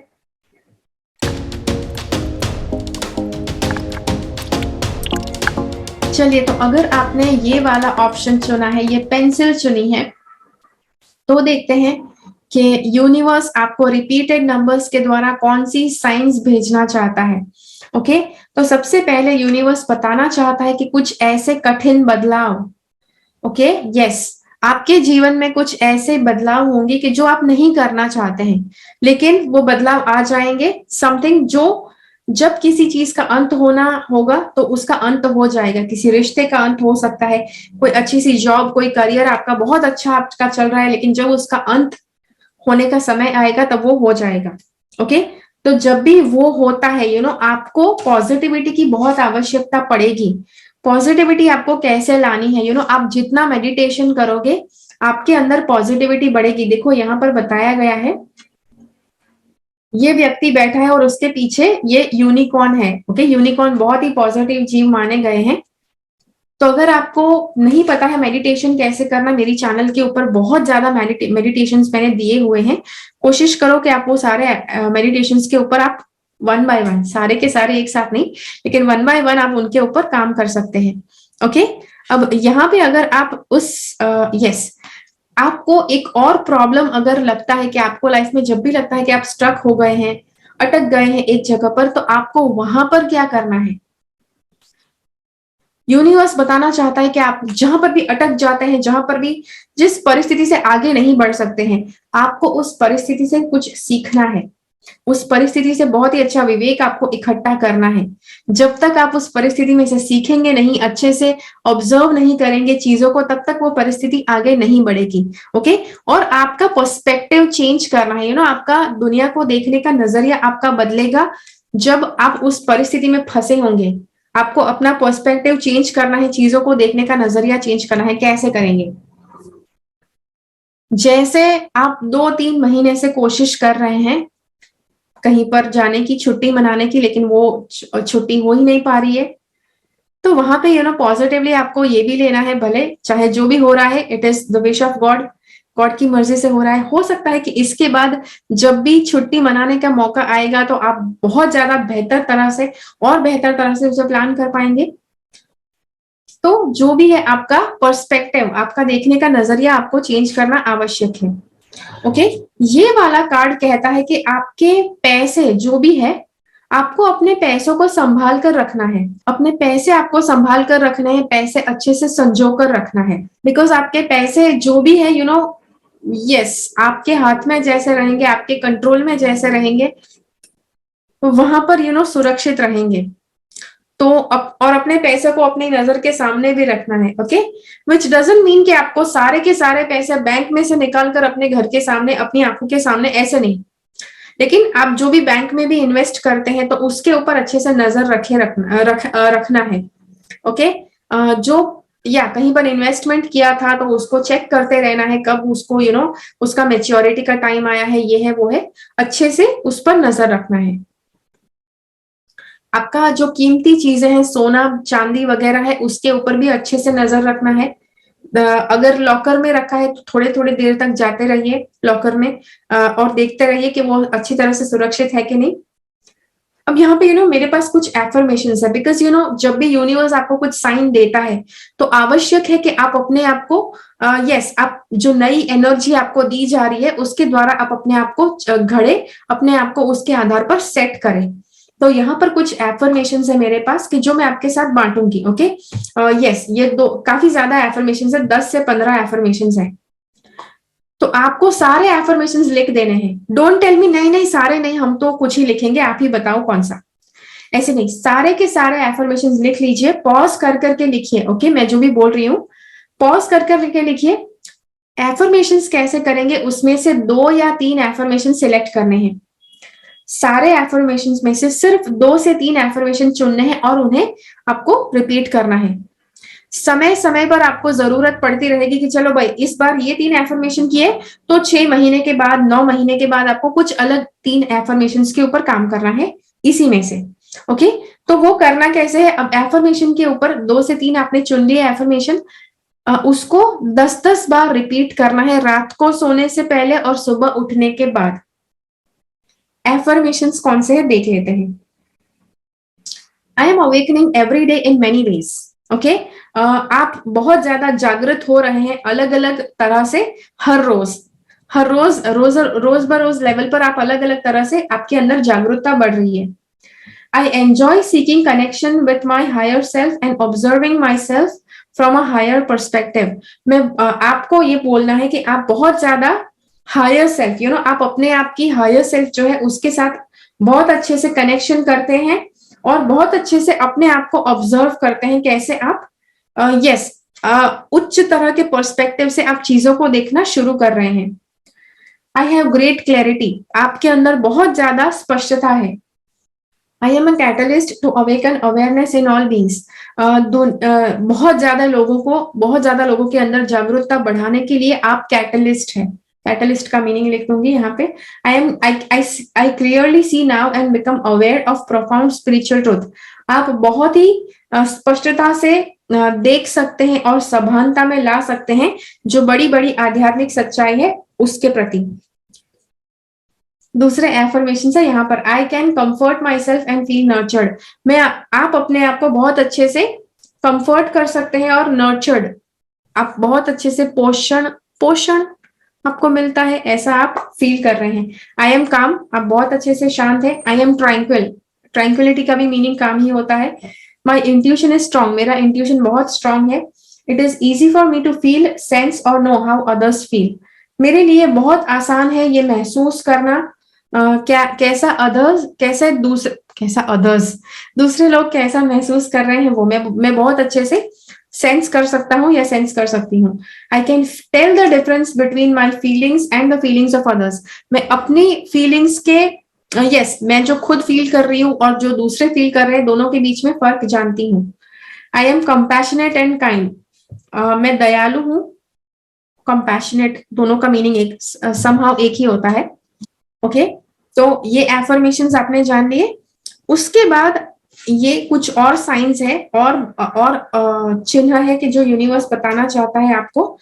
[SPEAKER 1] चलिए तो अगर आपने ये वाला ऑप्शन चुना है, ये पेंसिल चुनी है, तो देखते हैं कि यूनिवर्स आपको रिपीटेड नंबर्स के द्वारा कौन सी साइंस भेजना चाहता है। ओके तो सबसे पहले यूनिवर्स बताना चाहता है कि कुछ ऐसे कठिन बदलाव, ओके यस आपके जीवन में कुछ ऐसे बदलाव होंगे कि जो आप नहीं करना चाहते हैं, लेकिन वो बदलाव आ जाएंगे। समथिंग जो जब किसी चीज का अंत होना होगा तो उसका अंत हो जाएगा। किसी रिश्ते का अंत हो सकता है, कोई अच्छी सी जॉब, कोई करियर आपका बहुत अच्छा आपका चल रहा है, लेकिन जब उसका अंत होने का समय आएगा तब वो हो जाएगा। ओके तो जब भी वो होता है आपको पॉजिटिविटी की बहुत आवश्यकता पड़ेगी। पॉजिटिविटी आपको कैसे लानी है, आप जितना मेडिटेशन करोगे आपके अंदर पॉजिटिविटी बढ़ेगी। देखो यहाँ पर बताया गया है, ये व्यक्ति बैठा है और उसके पीछे ये यूनिकॉर्न है। ओके यूनिकॉर्न बहुत ही पॉजिटिव जीव माने गए हैं। तो अगर आपको नहीं पता है मेडिटेशन कैसे करना, मेरी चैनल के ऊपर बहुत ज्यादा मेडिटेशंस मैंने दिए हुए हैं। कोशिश करो कि आप वो सारे मेडिटेशंस के ऊपर आप वन बाय वन, सारे के सारे एक साथ नहीं, लेकिन वन बाय वन आप उनके ऊपर काम कर सकते हैं। ओके अब यहाँ पे अगर आप आपको एक और प्रॉब्लम अगर लगता है कि आपको लाइफ में जब भी लगता है कि आप स्टक हो गए हैं, अटक गए हैं एक जगह पर, तो आपको वहां पर क्या करना है। यूनिवर्स बताना चाहता है कि आप जहां पर भी अटक जाते हैं, जहां पर भी जिस परिस्थिति से आगे नहीं बढ़ सकते हैं, आपको उस परिस्थिति से कुछ सीखना है। उस परिस्थिति से बहुत ही अच्छा विवेक आपको इकट्ठा करना है। जब तक आप उस परिस्थिति में से सीखेंगे नहीं, अच्छे से ऑब्जर्व नहीं करेंगे चीजों को, तब तक वो परिस्थिति आगे नहीं बढ़ेगी। ओके, और आपका पर्सपेक्टिव चेंज करना है, आपका दुनिया को देखने का नजरिया आपका बदलेगा जब आप उस परिस्थिति में फंसे होंगे। आपको अपना पर्सपेक्टिव चेंज करना है, चीजों को देखने का नजरिया चेंज करना है। कैसे करेंगे? जैसे आप 2-3 महीने से कोशिश कर रहे हैं कहीं पर जाने की, छुट्टी मनाने की, लेकिन वो छुट्टी हो ही नहीं पा रही है, तो वहां पे पॉजिटिवली आपको ये भी लेना है, भले चाहे जो भी हो रहा है, it is the wish of God, God की मर्जी से हो रहा है। हो सकता है कि इसके बाद जब भी छुट्टी मनाने का मौका आएगा तो आप बहुत ज्यादा बेहतर तरह से और बेहतर तरह से उसे प्लान कर पाएंगे। तो जो भी है, आपका पर्सपेक्टिव, आपका देखने का नजरिया आपको चेंज करना आवश्यक है। ओके, ये वाला कार्ड कहता है कि आपके पैसे जो भी है, आपको अपने पैसों को संभाल कर रखना है। अपने पैसे आपको संभाल कर रखने हैं, पैसे अच्छे से संजो कर रखना है। बिकॉज आपके पैसे जो भी है, यस, आपके हाथ में जैसे रहेंगे, आपके कंट्रोल में जैसे रहेंगे, वहां पर सुरक्षित रहेंगे। तो और अपने पैसे को अपनी नजर के सामने भी रखना है। ओके, विच डजंट मीन कि आपको सारे के सारे पैसे बैंक में से निकाल कर अपने घर के सामने, अपनी आंखों के सामने, ऐसे नहीं। लेकिन आप जो भी बैंक में भी इन्वेस्ट करते हैं तो उसके ऊपर अच्छे से नजर रखना है। ओके, जो या कहीं पर इन्वेस्टमेंट किया था तो उसको चेक करते रहना है, कब उसको उसका मेच्योरिटी का टाइम आया है, ये है वो है, अच्छे से उस पर नजर रखना है। आपका जो कीमती चीजें हैं, सोना चांदी वगैरह है, उसके ऊपर भी अच्छे से नजर रखना है। अगर लॉकर में रखा है तो थोड़े थोड़े देर तक जाते रहिए लॉकर में और देखते रहिए कि वो अच्छी तरह से सुरक्षित है कि नहीं। अब यहाँ पे मेरे पास कुछ एफर्मेशंस है, बिकॉज जब भी यूनिवर्स आपको कुछ साइन देता है तो आवश्यक है कि आप अपने आप को यस, आप जो नई एनर्जी आपको दी जा रही है उसके द्वारा आप अपने आप को घड़े, अपने आप को उसके आधार पर सेट करें। तो यहाँ पर कुछ एफर्मेशंस है मेरे पास कि जो मैं आपके साथ बांटूंगी। ओके, यस, ये काफी ज्यादा एफर्मेशंस है, 10 से 15 एफर्मेशंस है। तो आपको सारे एफर्मेशंस लिख देने हैं। डोंट टेल मी नहीं नहीं सारे नहीं, हम तो कुछ ही लिखेंगे, आप ही बताओ कौन सा। ऐसे नहीं, सारे के सारे एफर्मेशंस लिख लीजिए, पॉज कर करके लिखिए। ओके, मैं जो भी बोल रही हूँ पॉज कर करके लिखिए। एफर्मेशंस कैसे करेंगे, उसमें से 2 या 3 एफर्मेशन सिलेक्ट करने हैं। सारे एफर्मेशंस में से सिर्फ 2 से 3 एफर्मेशन चुनने हैं और उन्हें आपको रिपीट करना है। समय समय पर आपको जरूरत पड़ती रहेगी कि चलो भाई इस बार ये 3 एफर्मेशन किए, तो 6 महीने के बाद, 9 महीने के बाद आपको कुछ अलग 3 एफर्मेशन के ऊपर काम करना है इसी में से। ओके, तो वो करना कैसे है? अब एफर्मेशन के ऊपर 2 से 3 आपने चुन लिए एफर्मेशन, उसको 10-10 बार रिपीट करना है, रात को सोने से पहले और सुबह उठने के बाद। एफर्मेशंस कौन से हैं देख लेते हैं। I am awakening every day in many ways. Okay, आप बहुत ज्यादा जागृत हो रहे हैं अलग अलग तरह से, हर रोज रोज बरोज लेवल पर आप अलग अलग तरह से, आपके अंदर जागरूकता बढ़ रही है। I enjoy seeking connection with my higher self and observing myself from a higher perspective. मैं आपको ये बोलना है कि आप बहुत ज्यादा हायर सेल्फ, आप अपने आप की हायर सेल्फ जो है उसके साथ बहुत अच्छे से कनेक्शन करते हैं और बहुत अच्छे से अपने आप को ऑब्जर्व करते हैं, कैसे आप यस उच्च तरह के पर्सपेक्टिव से आप चीजों को देखना शुरू कर रहे हैं। आई हैव ग्रेट क्लैरिटी, आपके अंदर बहुत ज्यादा स्पष्टता है। I am a catalyst to awaken awareness in all beings. बहुत ज्यादा लोगों के अंदर जागरूकता बढ़ाने के लिए आप कैटलिस्ट हैं। कैटलिस्ट का मीनिंग लिख दूंगी यहाँ पे। I clearly see now and become aware of profound spiritual truth. आप बहुत ही स्पष्टता से देख सकते हैं और सभानता में ला सकते हैं जो बड़ी बड़ी आध्यात्मिक सच्चाई है उसके प्रति। दूसरे एफर्मेशन है यहाँ पर, I can comfort my self and feel nurtured. आप अपने आप को बहुत अच्छे से कंफर्ट कर सकते हैं और नर्चर्ड, आप बहुत अच्छे से पोषण आपको मिलता है, ऐसा आप फील कर रहे हैं। आई एम काम, आप बहुत अच्छे से शांत है। आई एम ट्रैंक्विलिटी का भी मीनिंग काम ही होता है। माई इंट्यूशन इज स्ट्रॉन्ग, मेरा इंट्यूशन बहुत स्ट्रॉन्ग है। It is easy for me to feel, sense और नो हाउ अदर्स फील। मेरे लिए बहुत आसान है ये महसूस करना क्या कैसा अदर्स दूसरे लोग कैसा महसूस कर रहे हैं, वो मैं बहुत अच्छे से सेंस कर सकता हूँ या सेंस कर सकती हूँ। I can tell the difference between my feelings and the feelings of others. मैं अपनी फीलिंग्स के मैं जो खुद फील कर रही हूँ और जो दूसरे फील कर रहे हैं, दोनों के बीच में फर्क जानती हूँ। I am compassionate and kind. मैं दयालु हूँ, कंपैशनेट, दोनों का मीनिंग एक समहाउ एक ही होता है। ओके, तो ये एफर्मेशंस आपने जान लिए। उसके बाद ये कुछ और साइंस है और चिन्ह है कि जो यूनिवर्स बताना चाहता है आपको।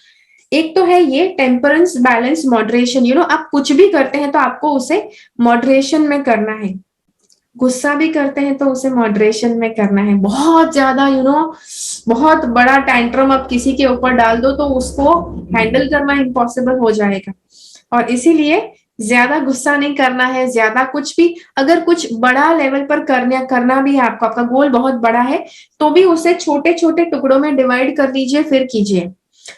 [SPEAKER 1] एक तो है ये टेम्परेंस, बैलेंस, मॉडरेशन। आप कुछ भी करते हैं तो आपको उसे मॉडरेशन में करना है। गुस्सा भी करते हैं तो उसे मॉडरेशन में करना है। बहुत ज्यादा बहुत बड़ा टैंट्रम आप किसी के ऊपर डाल दो तो उसको हैंडल करना इम्पॉसिबल हो जाएगा। और इसीलिए ज्यादा गुस्सा नहीं करना है, ज्यादा कुछ भी। अगर कुछ बड़ा लेवल पर करना भी है आपको, आपका गोल बहुत बड़ा है, तो भी उसे छोटे छोटे टुकड़ों में डिवाइड कर लीजिए, फिर कीजिए।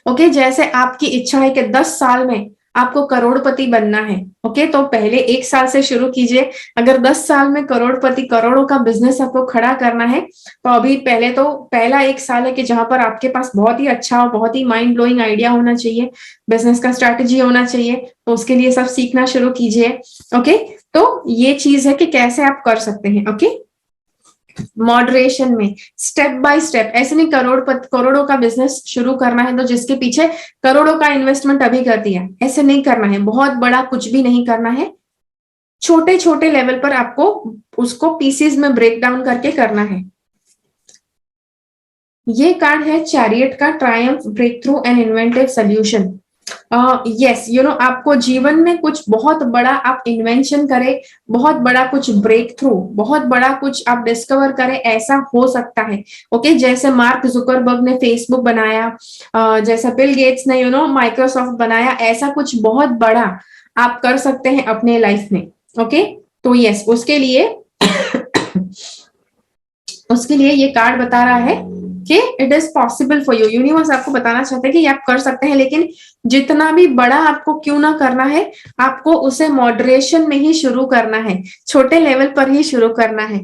[SPEAKER 1] ओके, जैसे आपकी इच्छा है कि 10 साल में आपको करोड़पति बनना है। ओके, तो पहले 1 साल से शुरू कीजिए। अगर 10 साल में करोड़पति, करोड़ों का बिजनेस आपको खड़ा करना है, तो अभी पहला 1 साल है कि जहां पर आपके पास बहुत ही अच्छा और बहुत ही माइंड ब्लोइंग आइडिया होना चाहिए, बिजनेस का स्ट्रैटेजी होना चाहिए। तो उसके लिए सब सीखना शुरू कीजिए। ओके, तो ये चीज है कि कैसे आप कर सकते हैं। ओके, मॉडरेशन में, स्टेप बाय स्टेप। ऐसे नहीं करोड़ों का बिजनेस शुरू करना है तो जिसके पीछे करोड़ों का इन्वेस्टमेंट अभी कर दिया, ऐसे नहीं करना है। बहुत बड़ा कुछ भी नहीं करना है, छोटे छोटे लेवल पर आपको उसको पीसेस में ब्रेक डाउन करके करना है। ये कार्ड है चैरियट का, triumph, breakthrough and inventive solution. Yes, आपको जीवन में कुछ बहुत बड़ा आप इन्वेंशन करें, बहुत बड़ा कुछ ब्रेक थ्रू, बहुत बड़ा कुछ आप डिस्कवर करें, ऐसा हो सकता है। ओके, जैसे मार्क जुकरबर्ग ने फेसबुक बनाया, जैसा बिल गेट्स ने माइक्रोसॉफ्ट बनाया, ऐसा कुछ बहुत बड़ा आप कर सकते हैं अपने लाइफ में। ओके, तो यस, उसके लिए ये कार्ड बता रहा है कि it is possible for you. Universe आपको बताना चाहते हैं कि आप कर सकते हैं, लेकिन जितना भी बड़ा आपको क्यों ना करना है, आपको उसे मॉडरेशन में ही शुरू करना है, छोटे लेवल पर ही शुरू करना है।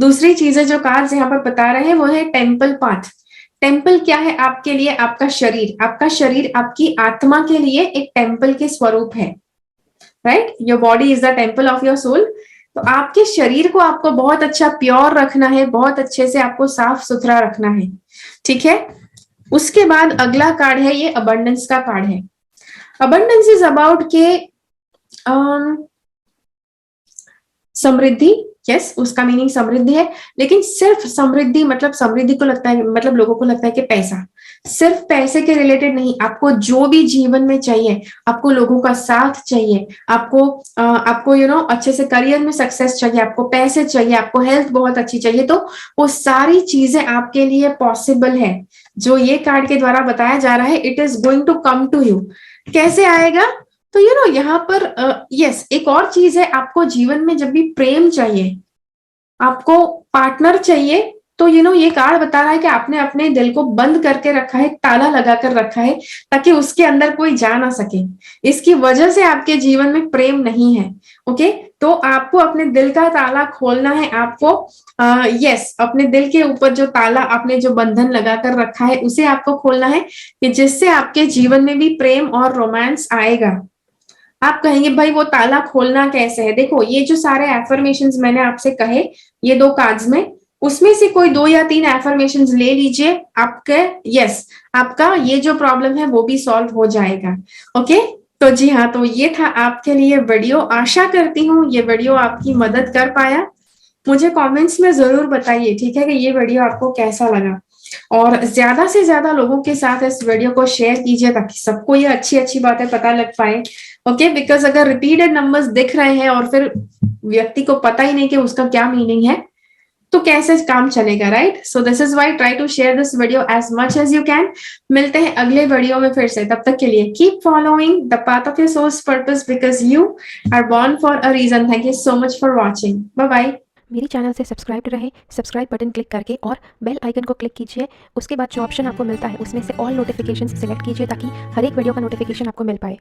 [SPEAKER 1] दूसरी चीजें जो कार्ड्स यहाँ पर बता रहे हैं वो है टेम्पल पाथ। टेम्पल क्या है आपके लिए? आपका शरीर। आपका शरीर आपकी आत्मा के लिए एक टेम्पल के स्वरूप है। Right, your body is the temple of your soul. तो आपके शरीर को आपको बहुत अच्छा प्योर रखना है, बहुत अच्छे से आपको साफ सुथरा रखना है। ठीक है, उसके बाद अगला कार्ड है, ये अबंडेंस का कार्ड है। अबंडेंस इज अबाउट के समृद्धि। यस, उसका मीनिंग समृद्धि है, लेकिन सिर्फ समृद्धि मतलब समृद्धि को लगता है, मतलब लोगों को लगता है कि पैसा, सिर्फ पैसे के रिलेटेड नहीं। आपको जो भी जीवन में चाहिए, आपको लोगों का साथ चाहिए, आपको अच्छे से करियर में सक्सेस चाहिए, आपको पैसे चाहिए, आपको हेल्थ बहुत अच्छी चाहिए, तो वो सारी चीजें आपके लिए पॉसिबल है। जो ये कार्ड के द्वारा बताया जा रहा है, it is going to come to you. कैसे आएगा? तो यहाँ पर यस, एक और चीज है, आपको जीवन में जब भी प्रेम चाहिए, आपको पार्टनर चाहिए, तो ये कार्ड बता रहा है कि आपने अपने दिल को बंद करके रखा है, ताला लगा कर रखा है, ताकि उसके अंदर कोई जा ना सके। इसकी वजह से आपके जीवन में प्रेम नहीं है। ओके, तो आपको अपने दिल का ताला खोलना है। आपको यस, अपने दिल के ऊपर जो ताला आपने जो बंधन लगाकर रखा है, उसे आपको खोलना है, कि जिससे आपके जीवन में भी प्रेम और रोमांस आएगा। आप कहेंगे भाई वो ताला खोलना कैसे है? देखो, ये जो सारे एफर्मेशंस मैंने आपसे कहे, ये 2 कार्ड्स में, उसमें से कोई 2 या 3 एफर्मेशंस ले लीजिए, आपके यस, आपका ये जो प्रॉब्लम है वो भी सॉल्व हो जाएगा। ओके, तो जी हाँ, तो ये था आपके लिए वीडियो। आशा करती हूँ ये वीडियो आपकी मदद कर पाया। मुझे कमेंट्स में जरूर बताइए, ठीक है, कि ये वीडियो आपको कैसा लगा, और ज्यादा से ज्यादा लोगों के साथ इस वीडियो को शेयर कीजिए, ताकि सबको ये अच्छी अच्छी बातें पता लग पाए। ओके, बिकॉज अगर रिपीटेड नंबर्स दिख रहे हैं और फिर व्यक्ति को पता ही नहीं कि उसका क्या मीनिंग है, तो कैसे काम चलेगा? Right, so this is why try to share this video as much as you can. मिलते हैं अगले वीडियो में फिर से, तब तक के लिए keep following the path of your soul's purpose, because you are born for a reason. Thank you so much for watching. Bye bye.
[SPEAKER 2] मेरी चैनल से सब्सक्राइब रहे, सब्सक्राइब बटन क्लिक करके और बेल आइकन को क्लिक कीजिए। उसके बाद जो ऑप्शन आपको मिलता है उसमें से ऑल नोटिफिकेशंस सिलेक्ट कीजिए, ताकि हर एक वीडियो का नोटिफिकेशन आपको मिल पाए।